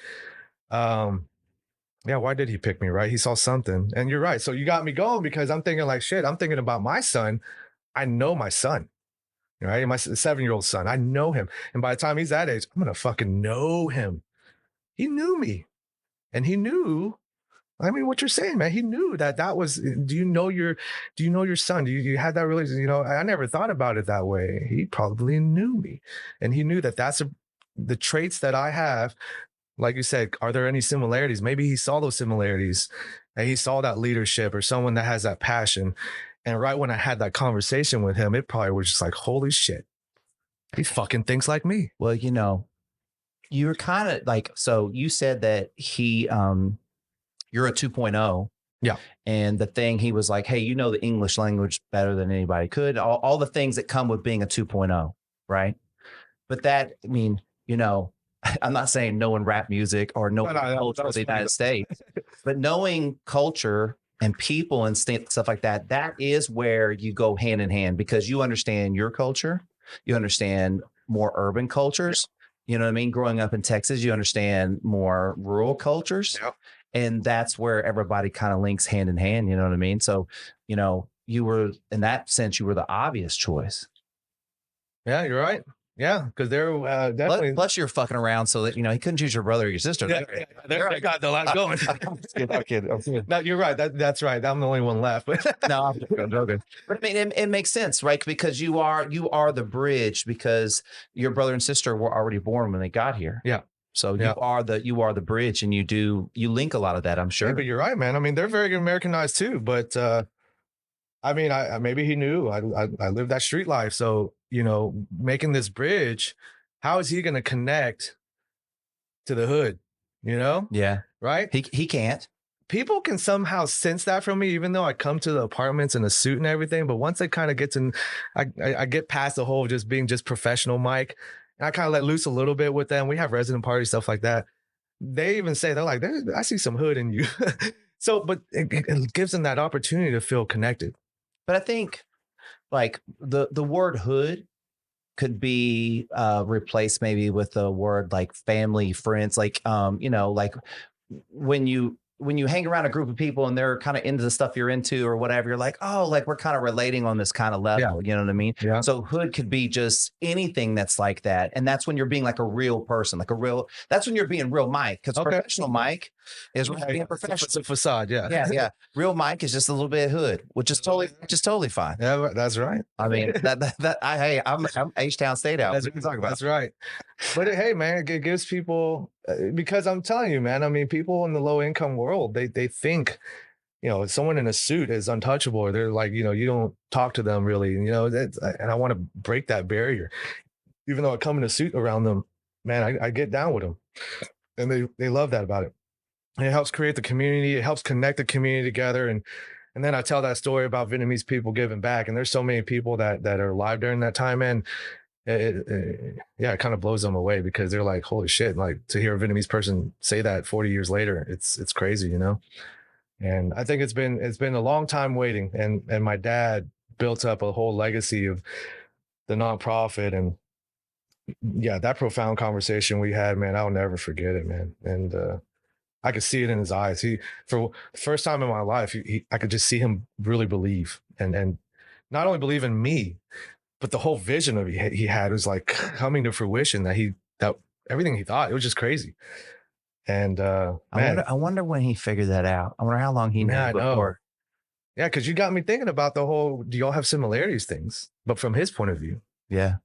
Yeah, why did he pick me, right? He saw something. And you're right. So you got me going, because I'm thinking shit, I'm thinking about my son. I know my son, right? My 7-year-old son. I know him. And by the time he's that age, I'm going to fucking know him. He knew me. And he knew, what you're saying, man. He knew that was, do you know your son? Do you have that relationship? I never thought about it that way. He probably knew me. And he knew that's the traits that I have. Like you said, are there any similarities? Maybe he saw those similarities, and he saw that leadership or someone that has that passion. And right when I had that conversation with him, it probably was just like, holy shit, he fucking thinks like me. Well, you were kind of so you said that he, you're a 2.0. Yeah. And the thing he was like, hey, you know the English language better than anybody could. All the things that come with being a 2.0, right? But that, I mean, you know, I'm not saying knowing rap music or knowing culture of the United States, but knowing culture and people and stuff like that, that is where you go hand in hand because you understand your culture. You understand more urban cultures. You know what I mean? Growing up in Texas, you understand more rural cultures. Yeah. And that's where everybody kind of links hand in hand. You know what I mean? So, you know, you were, in that sense, you were the obvious choice. Yeah, you're right. Yeah, because they're definitely. Plus, you're fucking around so that, you know, he couldn't choose your brother or your sister. Yeah, they got the lot going. I'm kidding. No, you're right. That's right. I'm the only one left. No, I'm joking. But I mean, it makes sense, right? Because you are the bridge because your brother and sister were already born when they got here. Yeah. So you are the bridge, and you link a lot of that, I'm sure. Yeah, but you're right, man. I mean, they're very Americanized too. But I mean, I maybe he knew I lived that street life. So, you know, making this bridge, how is he going to connect to the hood? You know? Yeah. Right? He can't. People can somehow sense that from me, even though I come to the apartments in a suit and everything. But once they kind of get to, I get past the whole just being just professional Mike, and I kind of let loose a little bit with them. We have resident parties, stuff like that. They even say, they're like, I see some hood in you. So, but it gives them that opportunity to feel connected. But I think like the word hood could be replaced maybe with the word like family, friends, like you know, like when you hang around a group of people and they're kind of into the stuff you're into or whatever, you're like, oh, like we're kind of relating on this kind of level. You know what I mean? Yeah. So hood could be just anything that's like that. And that's when you're being like a real person, that's when you're being real Mike. Because professional Mike is being professional. It's a facade. Yeah. Yeah. Real Mike is just a little bit hood, which is totally fine. Yeah, that's right. I mean, I'm H-Town State out. That's what we're talking about. That's right. But hey, man, it gives people, because I'm telling you, man, I mean, people in the low income world, they think, you know, someone in a suit is untouchable, or they're like, you know, you don't talk to them really, you know, and I want to break that barrier. Even though I come in a suit around them, man, I get down with them, and they love that about it. And it helps create the community. It helps connect the community together. And then I tell that story about Vietnamese people giving back. And there's so many people that are alive during that time. And it kind of blows them away because they're like, holy shit, like to hear a Vietnamese person say that 40 years later, it's crazy, you know? And I think it's been a long time waiting. And my dad built up a whole legacy of the nonprofit. And yeah, that profound conversation we had, man, I'll never forget it, man. And I could see it in his eyes. For the first time in my life, I could just see him really believe, and not only believe in me, but the whole vision of he had was like coming to fruition. That everything he thought, it was just crazy. And I wonder when he figured that out. I wonder how long he knew before. Yeah, because you got me thinking about the whole. Do y'all have similarities things? But from his point of view, yeah.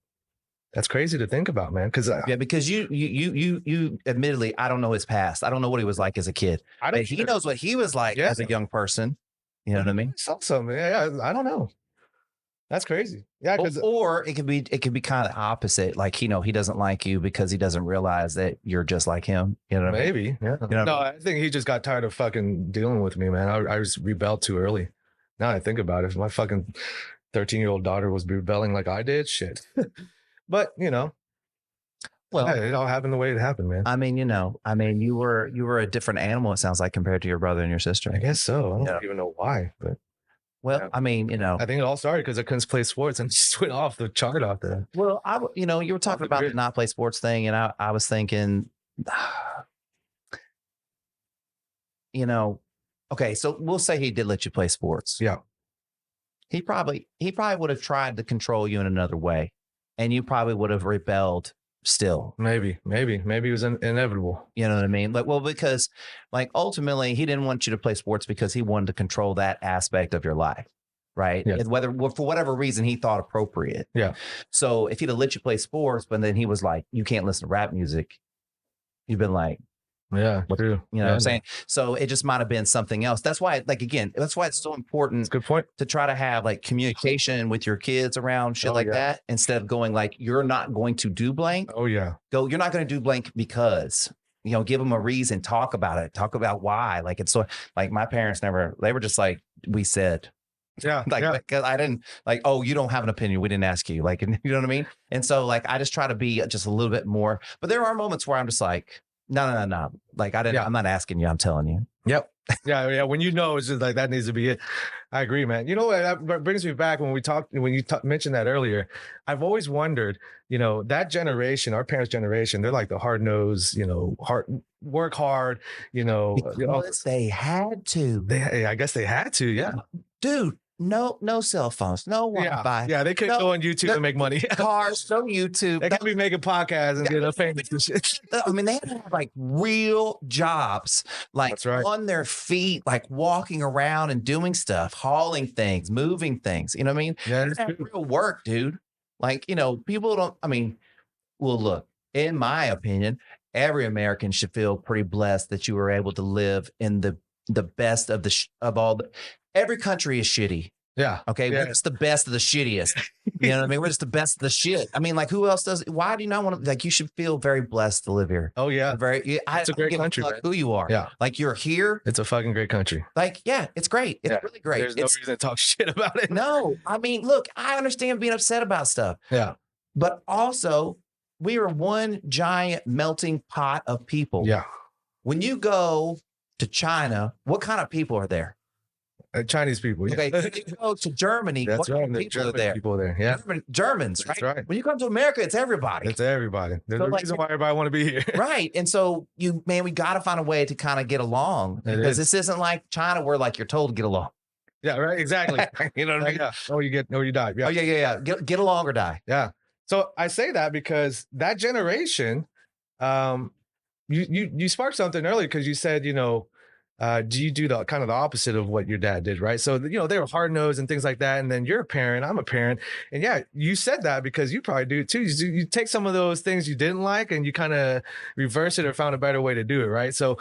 That's crazy to think about, man. Because you admittedly, I don't know his past. I don't know what he was like as a kid. But he knows what he was like as a young person. You know what I mean? Something. Yeah, I don't know. That's crazy. Yeah, or it could be kind of the opposite. Like, you know, he doesn't like you because he doesn't realize that you're just like him. You know what I mean? Maybe. Yeah. You know no, I think he just got tired of fucking dealing with me, man. I was rebelled too early. Now I think about it, if my fucking 13-year-old daughter was rebelling like I did, shit. But, you know, well, it all happened the way it happened, man. I mean, you know, you were a different animal, it sounds like, compared to your brother and your sister. I guess so. I don't even know why, but. Well, yeah. I mean, you know, I think it all started because I couldn't play sports and just went off the chart off there. Well, you know, you were talking about the not play sports thing, and I was thinking, you know, okay, so we'll say he did let you play sports. Yeah. He probably would have tried to control you in another way. And you probably would have rebelled still. Maybe it was inevitable. You know what I mean? Like, well, because like ultimately he didn't want you to play sports because he wanted to control that aspect of your life. Right. Yeah. And for whatever reason he thought appropriate. Yeah. So if he'd have let you play sports, but then he was like, you can't listen to rap music, you've been like, yeah, true. You know what I'm saying? So it just might have been something else. That's why, like, again, that's why it's so important. That's a good point. To try to have like communication with your kids around shit that, instead of going like, you're not going to do blank. Oh yeah. You're not going to do blank because give them a reason, talk about why. Like, it's so, like, my parents never, they were just like, we said, Yeah. like, cause I didn't like, oh, you don't have an opinion. We didn't ask you. Like, you know what I mean? And so, like, I just try to be just a little bit more, but there are moments where I'm just like, no. Like, I'm not asking you. I'm telling you. Yep. Yeah. When it's just like, that needs to be it. I agree, man. You know what? That brings me back when you mentioned that earlier. I've always wondered, that generation, our parents' generation, they're like the hard nosed, work hard, Because they had to. I guess they had to. Yeah. Dude. No cell phones, no Wi-Fi. Yeah, they couldn't go on YouTube and make money. Cars, no YouTube. They could be making podcasts and getting famous and shit. I mean, they had to have like real jobs, like That's right. on their feet, like walking around and doing stuff, hauling things, moving things. You know what I mean? Yeah, They have real work, dude. Like, people don't, well, look, in my opinion, every American should feel pretty blessed that you were able to live in the best of every country is shitty. Yeah. Okay. Yeah. We're just the best of the shittiest. You know what I mean? We're just the best of the shit. I mean, like, who else does? Why do you not want to? Like, you should feel very blessed to live here. Oh yeah. It's a great country. Like who you are. Yeah. Like, you're here. It's a fucking great country. Like, yeah, it's great. It's really great. There's no reason to talk shit about it. No, I mean, look, I understand being upset about stuff. Yeah. But also, we are one giant melting pot of people. Yeah. When you go to China, what kind of people are there? Chinese people. Okay, when you go to Germany, That's what kind of people are there? People there. Yeah. Germans, right? That's right. When you come to America, it's everybody. It's everybody. There's So, no like, reason why everybody want to be here. Right. And so we got to find a way to kind of get along, because this isn't like China where like you're told to get along. Yeah, right. Exactly. You know what I mean? Yeah. Or you die. Yeah. Oh, yeah. Get along or die. Yeah. So I say that because that generation, you sparked something earlier because you said, do you do the kind of the opposite of what your dad did, right? So, they were hard nosed and things like that. And then you're a parent, I'm a parent. And yeah, you said that because you probably do it too. You take some of those things you didn't like and you kind of reverse it or found a better way to do it, right? So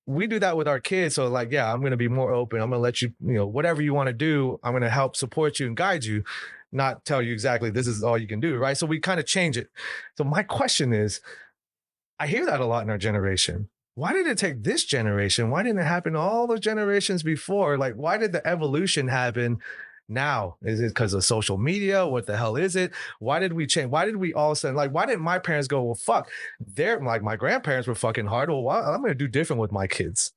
we do that with our kids. So like, yeah, I'm going to be more open. I'm going to let you, whatever you want to do, I'm going to help support you and guide you, not tell you exactly this is all you can do, right? So we kind of change it. So my question is, I hear that a lot in our generation. Why did it take this generation? Why didn't it happen all the generations before? Like, why did the evolution happen now? Is it because of social media? What the hell is it? Why did we change? Why did we all of a sudden, like, why didn't my parents go, well, fuck, they're like, my grandparents were fucking hard. Well, I'm going to do different with my kids.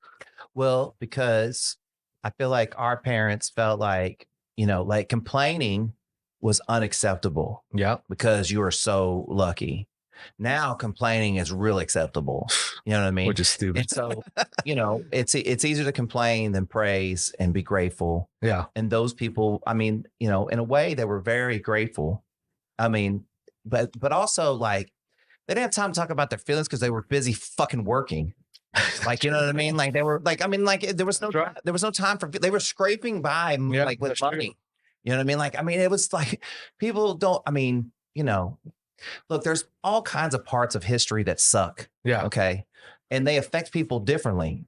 Well, because I feel like our parents felt like, like complaining was unacceptable. Yeah. Because you are so lucky. Now complaining is real acceptable. You know what I mean? Which is stupid. And so, it's easier to complain than praise and be grateful. Yeah. And those people, in a way, they were very grateful. But also, like, they didn't have time to talk about their feelings because they were busy fucking working. Like, you know what I mean? Like, they were like, there was no time for, they were scraping by like with money. True. You know what I mean? Like, it was like people don't, look, there's all kinds of parts of history that suck. Yeah. Okay. And they affect people differently.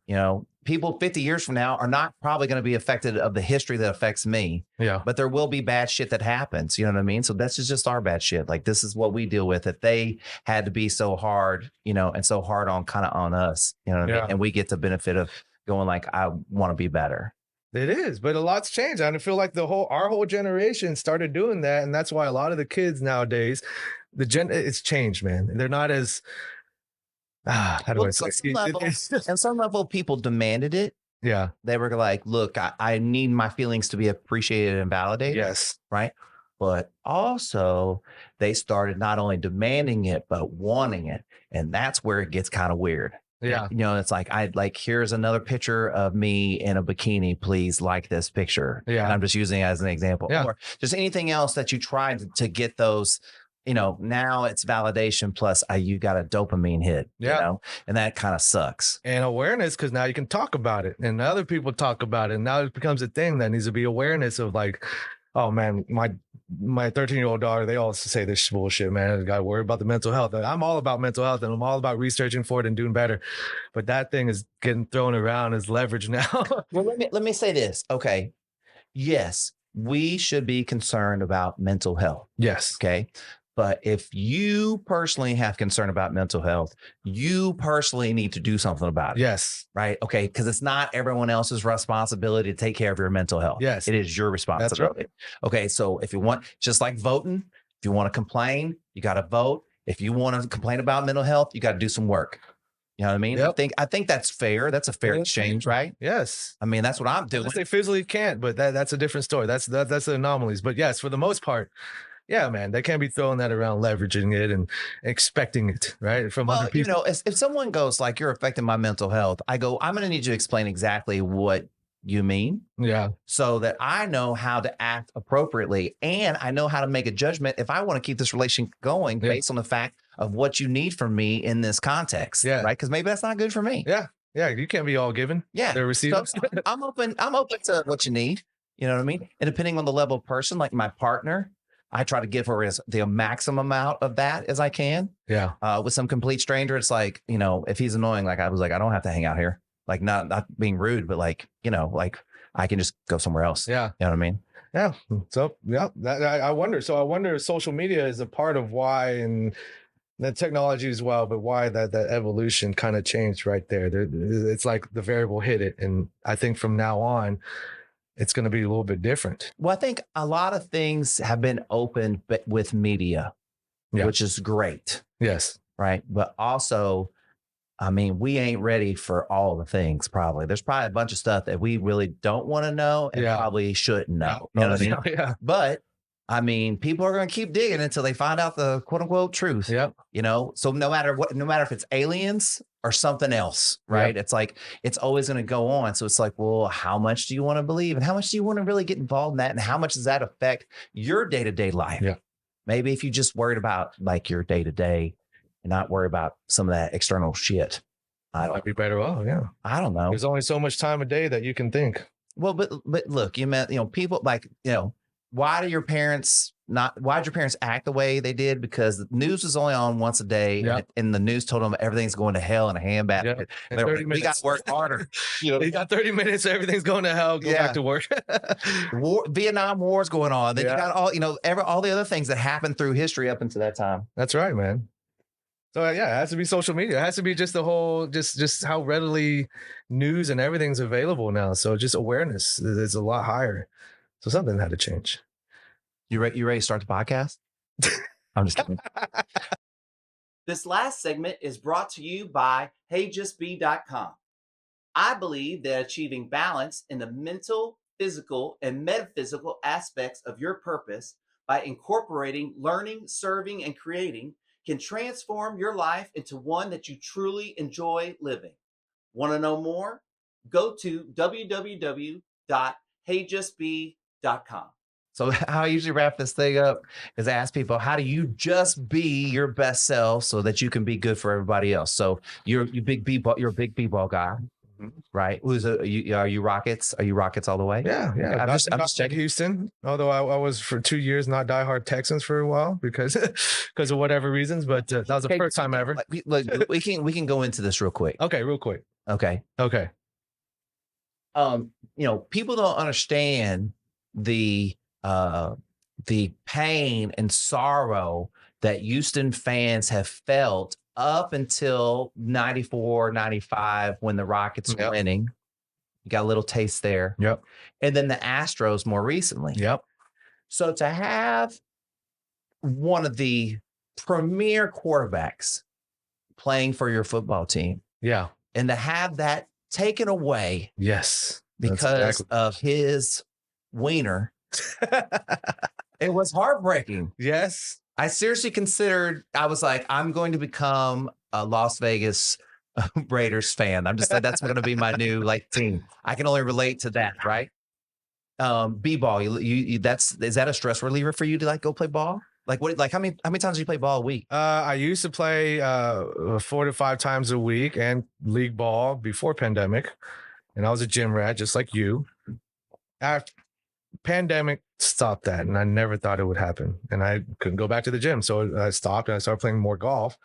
People 50 years from now are not probably going to be affected of the history that affects me. Yeah. But there will be bad shit that happens. You know what I mean? So that's just our bad shit. Like, this is what we deal with. If they had to be so hard, and so hard on us, you know what I mean? And we get the benefit of going like, I want to be better. It is, but a lot's changed. I feel like our whole generation started doing that. And that's why a lot of the kids nowadays, it's changed, man. They're not as, how do I say? On some level, people demanded it. Yeah. They were like, look, I need my feelings to be appreciated and validated. Yes. Right. But also they started not only demanding it, but wanting it. And that's where it gets kind of weird. Yeah. It's like, here's another picture of me in a bikini. Please like this picture. Yeah. And I'm just using it as an example. Yeah. Or just anything else that you tried to get those, now it's validation plus you got a dopamine hit, and that kind of sucks. And awareness, because now you can talk about it and other people talk about it. And now it becomes a thing that needs to be awareness of like, oh man, my 13-year-old daughter, they all say this bullshit, man. I got to worry about the mental health. I'm all about mental health and I'm all about researching for it and doing better. But that thing is getting thrown around as leverage now. Well, let me say this. Okay. Yes, we should be concerned about mental health. Yes. Okay. But if you personally have concern about mental health, you personally need to do something about it. Yes. Right. Okay. Because it's not everyone else's responsibility to take care of your mental health. Yes. It is your responsibility. Right. Okay. So if you want, just like voting, if you want to complain, you got to vote. If you want to complain about mental health, you got to do some work. You know what I mean? Yep. I think that's fair. That's a fair exchange, right? Yes. I mean, that's what I'm doing. Unless they physically can't, but that's a different story. That's the anomalies. But yes, for the most part, yeah, man, they can't be throwing that around, leveraging it and expecting it, right? From other people. You know, if someone goes like, you're affecting my mental health, I go, I'm going to need you to explain exactly what you mean. Yeah. So that I know how to act appropriately and I know how to make a judgment if I want to keep this relation going based on the fact of what you need from me in this context. Yeah. Right. Because maybe that's not good for me. Yeah. Yeah. You can't be all given. Yeah. They're receiving. So I'm open to what you need. You know what I mean? And depending on the level of person, like my partner, I try to give her the maximum amount of that as I can. Yeah. With some complete stranger, it's like, you know, if he's annoying, like I was like, I don't have to hang out here. Like not being rude, but like, you know, like I can just go somewhere else. Yeah. You know what I mean? Yeah. So yeah, I wonder. So I wonder if social media is a part of why, and the technology as well, but why that evolution kind of changed right there. It's like the variable hit it. And I think from now on, it's going to be a little bit different. Well, I think a lot of things have been opened with media, which is great. Yes. Right. But also, I mean, we ain't ready for all the things. Probably there's probably a bunch of stuff that we really don't want to know and probably shouldn't know. You know what I mean? Yeah. But I mean, people are going to keep digging until they find out the quote unquote truth. Yep. You know, so no matter if it's aliens or something else, right? It's like, it's always going to go on. So it's like, well, how much do you want to believe? And how much do you want to really get involved in that? And how much does that affect your day-to-day life? Yeah. Maybe if you just worried about like your day-to-day and not worry about some of that external shit. Might be better off. Yeah. I don't know. There's only so much time a day that you can think. Well, but look, people like, why did your parents act the way they did? Because the news was only on once a day and the news told them everything's going to hell in a handbasket. Yeah. Like, we got to work harder. You got 30 minutes, everything's going to hell, go back to work. Vietnam War's going on. Then you got all the other things that happened through history up until that time. That's right, man. So yeah, it has to be social media. It has to be just the whole, just how readily news and everything's available now. So just awareness is a lot higher. So something had to change. You ready to start the podcast? I'm just kidding. This last segment is brought to you by HeyJustBe.com. I believe that achieving balance in the mental, physical, and metaphysical aspects of your purpose by incorporating learning, serving, and creating can transform your life into one that you truly enjoy living. Want to know more? Go to www.heyjustbe.com. So how I usually wrap this thing up is I ask people, how do you just be your best self so that you can be good for everybody else? So you're a big b-ball guy, right? Are you Rockets? Are you Rockets all the way? Yeah. I'm just checking. Houston, although I was for 2 years not diehard Texans for a while because of whatever reasons, but that was the first time ever. Look, we can go into this real quick. Okay, real quick. Okay. People don't understand the pain and sorrow that Houston fans have felt up until 94, 95 when the Rockets were winning. You got a little taste there. Yep. And then the Astros more recently. Yep. So to have one of the premier quarterbacks playing for your football team. Yeah. And to have that taken away. Yes. Because of his wiener. It was heartbreaking. Yes. I seriously considered, I was like, I'm going to become a Las Vegas Raiders fan. I'm just like, that's going to be my new team. I can only relate to that, right? B-ball, is that a stress reliever for you to go play ball? How many times do you play ball a week? I used to play 4 to 5 times a week and league ball before pandemic. And I was a gym rat, just like you. After pandemic stopped that, and I never thought it would happen. And I couldn't go back to the gym. So I stopped and I started playing more golf.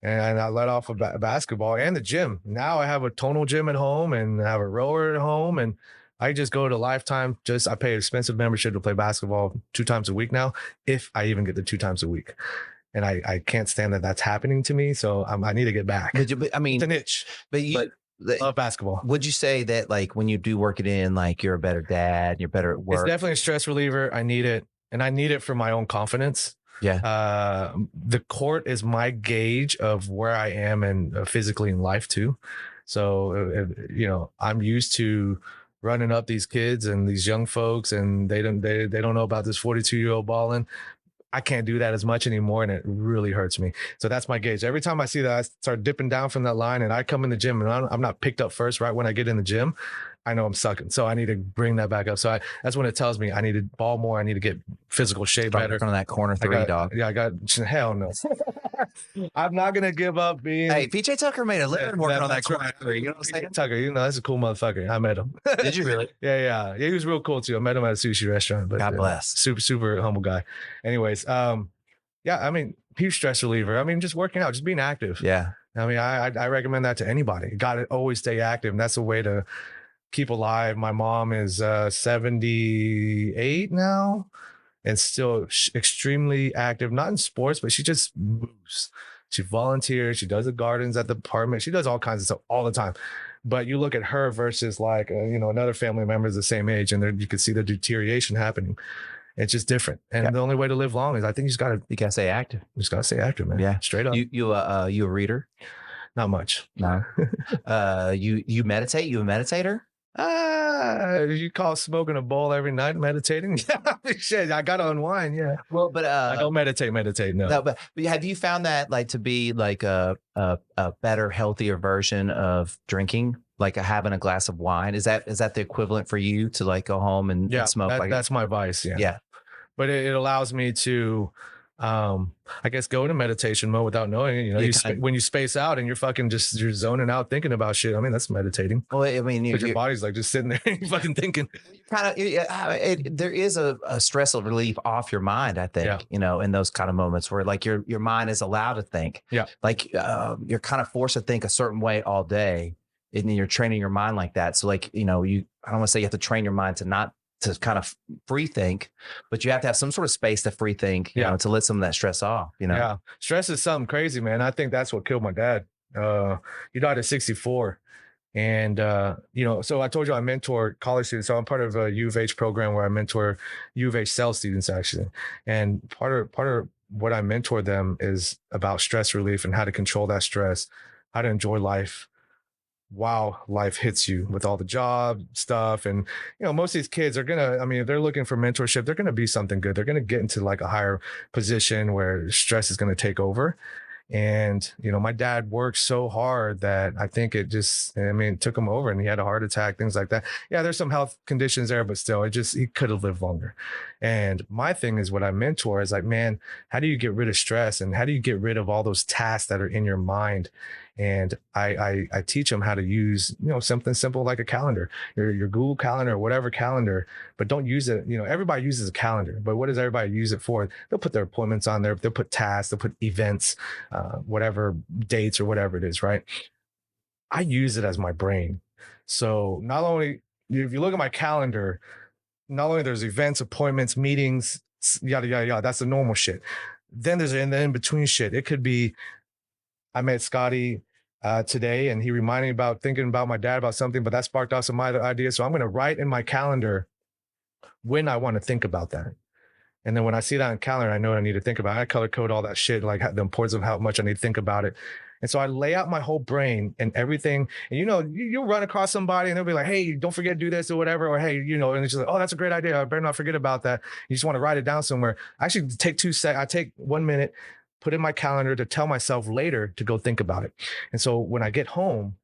And I let off of basketball and the gym. Now I have a tonal gym at home and I have a rower at home. And I just go to Lifetime. I pay an expensive membership to play basketball 2 times a week now, if I even get the 2 times a week. And I can't stand that that's happening to me. So I need to get back. But I mean, it's an itch. but Love basketball. Would you say that like when you do work it in, like you're a better dad, you're better at work? It's definitely a stress reliever. I need it. And I need it for my own confidence. Yeah. The court is my gauge of where I am and physically in life too. So, you know, I'm used to running up these kids and these young folks, and they don't know about this 42-year-old balling. I can't do that as much anymore, and it really hurts me. So that's my gauge. Every time I see that, I start dipping down from that line, and I come in the gym, and I'm not picked up first right when I get in the gym. I know I'm sucking. So I need to bring that back up. So that's when it tells me I need to ball more. I need to get physical shape better. On that corner three, dog. Yeah, I got hell no. I'm not gonna give up being. Hey, PJ Tucker made a living working on that corner three. You know what I'm saying? Tucker, you know, that's a cool motherfucker. I met him. Did you really? Yeah. He was real cool too. I met him at a sushi restaurant. But God bless. Super humble guy. Anyways, yeah, I mean, huge stress reliever. I mean, just working out, just being active. Yeah. I mean, I recommend that to anybody. You got to always stay active. And that's a way to keep alive. My mom is 78 now and still extremely active, not in sports, but she just moves. She volunteers. She does the gardens at the apartment. She does all kinds of stuff all the time. But you look at her versus like, you know, another family member is the same age, and you can see the deterioration happening. It's just different. And the only way to live long is I think you gotta stay active. You just gotta stay active, man. Yeah. Straight up. You a reader? Not much. No. You meditate? You a meditator? You call smoking a bowl every night meditating? Shit, I gotta unwind. Yeah. Well, but I don't meditate. No. No, but have you found that like to be like a better, healthier version of drinking? Like having a glass of wine? Is that the equivalent for you to like go home and smoke? That's my vice. Yeah. Yeah. But it allows me to, I guess, go into meditation mode without knowing it. You know, when you space out and you're zoning out thinking about shit. I mean, that's meditating. Well, I mean, your body's like just sitting there and you're fucking thinking. There is a stress relief off your mind, I think, you know, in those kind of moments where like your mind is allowed to think. Yeah. Like you're kind of forced to think a certain way all day. And you're training your mind like that. So like, you know, I don't want to say you have to train your mind to kind of free think, but you have to have some sort of space to free think, you know, to let some of that stress off, you know? Yeah. Stress is something crazy, man. I think that's what killed my dad. He died at 64. And, you know, so I told you I mentor college students. So I'm part of a U of H program where I mentor U of H cell students actually. And part of what I mentor them is about stress relief and how to control that stress, how to enjoy life. Wow, life hits you with all the job stuff. And, you know, most of these kids are if they're looking for mentorship, they're going to be something good. They're going to get into like a higher position where stress is going to take over. And, you know, my dad worked so hard that I think it took him over and he had a heart attack, things like that. Yeah, there's some health conditions there, but still, he could have lived longer. And my thing is what I mentor is like, man, how do you get rid of stress? And how do you get rid of all those tasks that are in your mind? And I teach them how to use, you know, something simple like a calendar, your Google Calendar or whatever calendar, but don't use it. You know, everybody uses a calendar, but what does everybody use it for? They'll put their appointments on there. They'll put tasks, they'll put events, whatever dates or whatever it is, right? I use it as my brain. So not only, if you look at my calendar, not only there's events, appointments, meetings, yada, yada, yada, that's the normal shit. Then there's the in-between shit. It could be, I met Scottie today and he reminded me about thinking about my dad about something, but that sparked off some other ideas. So I'm going to write in my calendar when I want to think about that. And then when I see that on calendar, I know what I need to think about it. I color code all that shit, like the importance of how much I need to think about it. And so I lay out my whole brain and everything. And, you know, you'll run across somebody and they'll be like, hey, don't forget to do this or whatever. Or, hey, you know, and it's just like, oh, that's a great idea. I better not forget about that. You just want to write it down somewhere. I actually I take 1 minute, put in my calendar to tell myself later to go think about it. And so when I get home,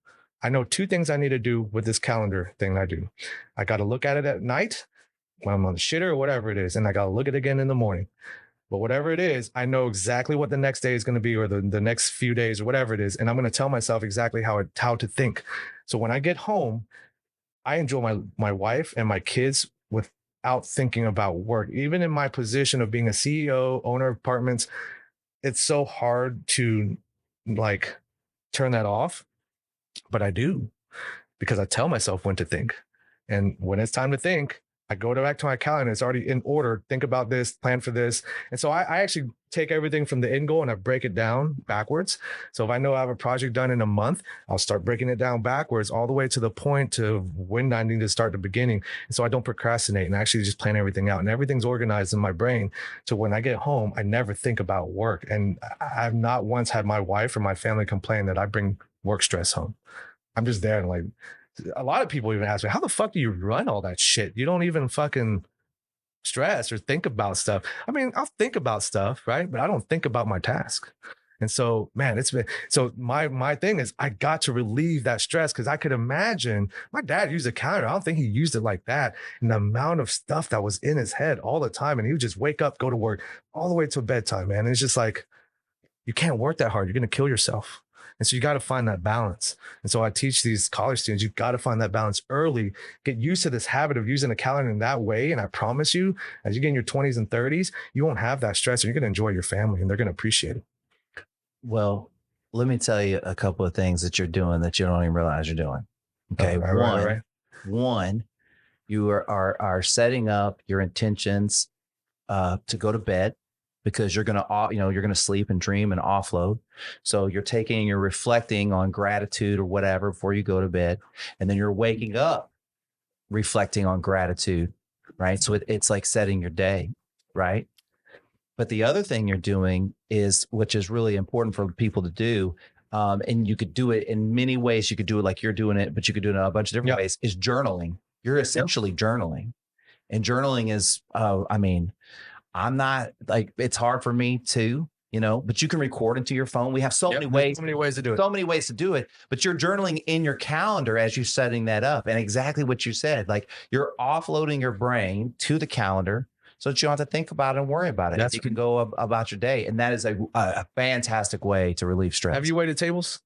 I know 2 things I need to do with this calendar thing I do. I got to look at it at night when I'm on the shitter or whatever it is. And I got to look at it again in the morning. But whatever it is, I know exactly what the next day is going to be or the next few days or whatever it is. And I'm going to tell myself exactly how to think. So when I get home, I enjoy my wife and my kids without thinking about work. Even in my position of being a CEO, owner of apartments, it's so hard to like turn that off, but I do because I tell myself when to think. And when it's time to think, I go back to my calendar. It's already in order. Think about this, plan for this. And so I actually take everything from the end goal and I break it down backwards. So if I know I have a project done in a month, I'll start breaking it down backwards all the way to the point to when I need to start the beginning. And so I don't procrastinate and actually just plan everything out. And everything's organized in my brain. So when I get home, I never think about work. And I've not once had my wife or my family complain that I bring work stress home. I'm just there and like, a lot of people even ask me, how the fuck do you run all that shit? You don't even fucking stress or think about stuff. I mean, I'll think about stuff, right? But I don't think about my task. And so, man, it's been, so my thing is I got to relieve that stress because I could imagine my dad used a calendar. I don't think he used it like that. And the amount of stuff that was in his head all the time. And he would just wake up, go to work all the way till bedtime, man. And it's just like, you can't work that hard. You're going to kill yourself. And so you got to find that balance. And so I teach these college students, you've got to find that balance early, get used to this habit of using a calendar in that way. And I promise you, as you get in your 20s and 30s, you won't have that stress and you're going to enjoy your family and they're going to appreciate it. Well, let me tell you a couple of things that you're doing that you don't even realize you're doing. Okay. One, you are setting up your intentions to go to bed, because you're going to sleep and dream and offload. So you're reflecting on gratitude or whatever before you go to bed. And then you're waking up reflecting on gratitude, right? So it's like setting your day, right? But the other thing you're doing is, which is really important for people to do, and you could do it in many ways. You could do it like you're doing it, but you could do it in a bunch of different ways, is journaling. You're essentially journaling. And journaling is, I'm not like, it's hard for me too, but you can record into your phone. We have so many ways to do it. So many ways to do it, but you're journaling in your calendar as you're setting that up. And exactly what you said, like you're offloading your brain to the calendar so that you don't have to think about it and worry about it. You can go about your day. And that is a fantastic way to relieve stress. Have you waited tables?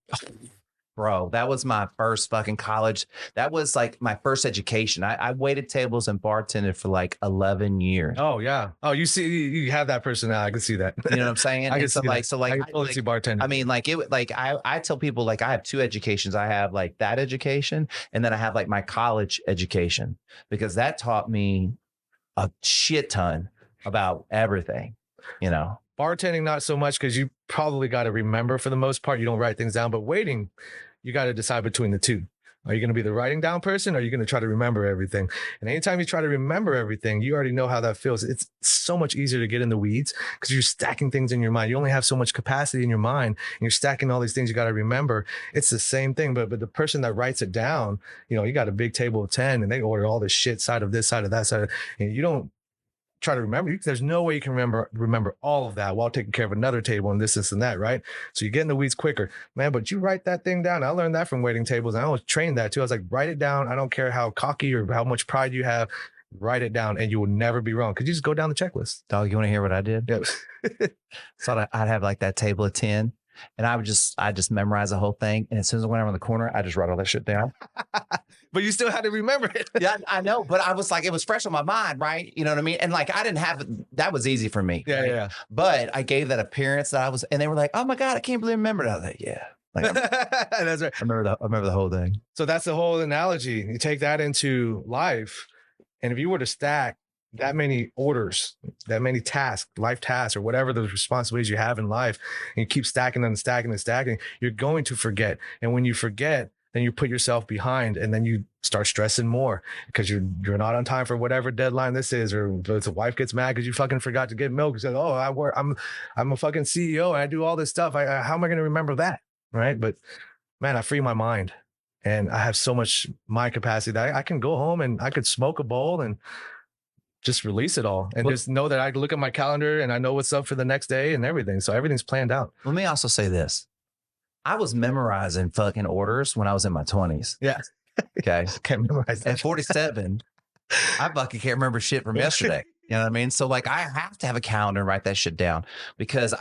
Bro, that was my first fucking college. That was like my first education. I waited tables and bartended for like 11 years. Oh yeah. Oh, you see, you have that personality. I can see that. You know what I'm saying? I can see I totally see bartending. I mean, I tell people like I have two educations. I have like that education, and then I have like my college education, because that taught me a shit ton about everything, Bartending, not so much, because you probably got to remember for the most part. You don't write things down, but waiting, you got to decide between the two. Are you going to be the writing down person, or are you going to try to remember everything? And anytime you try to remember everything, you already know how that feels. It's so much easier to get in the weeds because you're stacking things in your mind. You only have so much capacity in your mind, and you're stacking all these things you got to remember. It's the same thing, but the person that writes it down, you got a big table of 10 and they order all this shit, side of this, side of that, side of, and you don't try to remember. There's no way you can remember all of that while taking care of another table and this and that, right? So you get in the weeds quicker, man. But you write that thing down. I learned that from waiting tables. I always trained that too. I was like, write it down. I don't care how cocky or how much pride you have. Write it down, and you will never be wrong. Because you just go down the checklist. Dog, you want to hear what I did? Yep. So I'd have like that table of 10, and I just memorize the whole thing. And as soon as I went around the corner, I just write all that shit down. But you still had to remember it. Yeah, I know. But I was like, it was fresh on my mind, right? You know what I mean? And like, I didn't have that was easy for me. Yeah, right? yeah. But I gave that appearance that I was, and they were like, oh my God, I can't believe I remembered. I was like, yeah. Like, that's right. I remember the whole thing. So that's the whole analogy. You take that into life. And if you were to stack that many orders, that many tasks, life tasks, or whatever the responsibilities you have in life, and you keep stacking and stacking and stacking, you're going to forget. And when you forget, then you put yourself behind, and then you start stressing more because you're not on time for whatever deadline this is, or the wife gets mad because you fucking forgot to get milk. You said, "Oh, I'm a fucking CEO and I do all this stuff. How am I going to remember that?" Right? But man, I free my mind, and I have so much mind capacity that I can go home and I could smoke a bowl and just release it all, and just know that I look at my calendar and I know what's up for the next day and everything. So everything's planned out. Let me also say this. I was memorizing fucking orders when I was in my 20s. Yeah. Okay. Can't memorize that. At 47, I fucking can't remember shit from yesterday. You know what I mean? So like, I have to have a calendar and write that shit down, because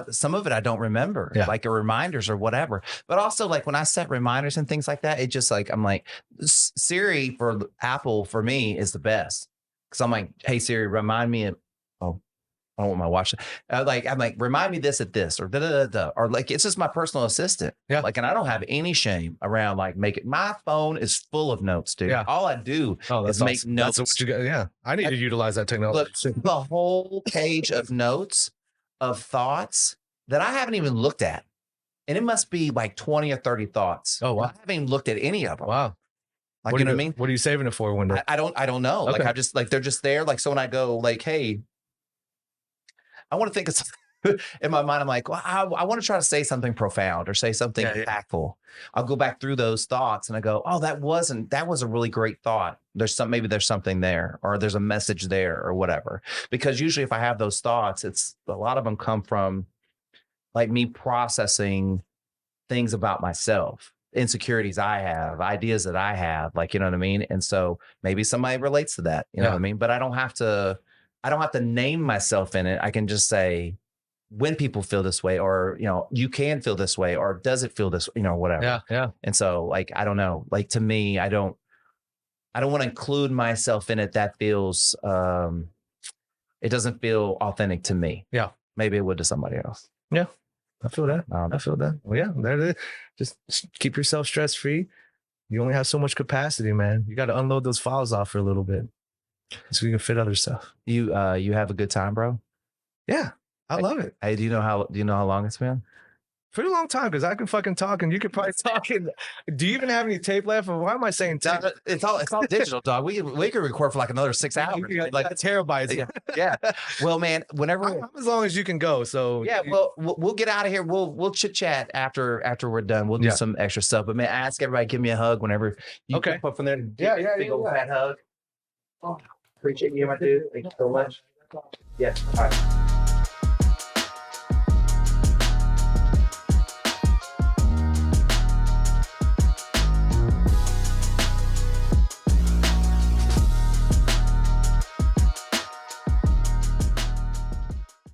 some of it I don't remember, like reminders or whatever. But also like when I set reminders and things like that, it just like, I'm like, Siri for Apple for me is the best. Cause I'm like, hey Siri, remind me of, I don't want my watch. I'm like, remind me this at this or da da da, or like it's just my personal assistant. Yeah. Like, and I don't have any shame around like making. My phone is full of notes, dude. Yeah. All I do is make notes. That's what you got. Yeah, I need to utilize that technology. Look, the whole page of notes of thoughts that I haven't even looked at, and it must be like 20 or 30 thoughts. Oh wow, I haven't even looked at any of them. Wow. Like, you know what I mean? What are you saving it for one day? I don't know. Okay. Like, I just like, they're just there. Like, so when I go like, hey, I want to think of something in my mind. I'm like, well, I want to try to say something profound or say something impactful. I'll go back through those thoughts and I go, oh, that was a really great thought. Maybe there's something there, or there's a message there or whatever. Because usually if I have those thoughts, it's a lot of them come from like me processing things about myself, insecurities I have, ideas that I have, like, you know what I mean? And so maybe somebody relates to that, you know what I mean? But I don't have to name myself in it. I can just say when people feel this way, or, you know, you can feel this way, or does it feel this, you know, whatever. Yeah. Yeah. And so like, I don't know, like to me, I don't want to include myself in it. That feels, it doesn't feel authentic to me. Yeah. Maybe it would to somebody else. Yeah. I feel that. I feel that. Well, yeah, there it is. Just keep yourself stress-free. You only have so much capacity, man. You got to unload those files off for a little bit so you can fit other stuff. You have a good time, bro? Yeah, I love it. Hey, do you know how long it's been? Pretty long time, because I can fucking talk and you could probably talk. Do you even have any tape left? Or why am I saying tape? It's all digital, dog. We can record for like another 6 hours. Like terabytes. Yeah. Well, man, whenever I'm as long as you can go. So yeah, well, we'll get out of here. We'll chit chat after we're done. We'll do some extra stuff. But man, I ask everybody, give me a hug whenever you come up from there. Yeah. Big old fat hug. Oh, appreciate you, my dude. Thank you so much. Yeah. All right.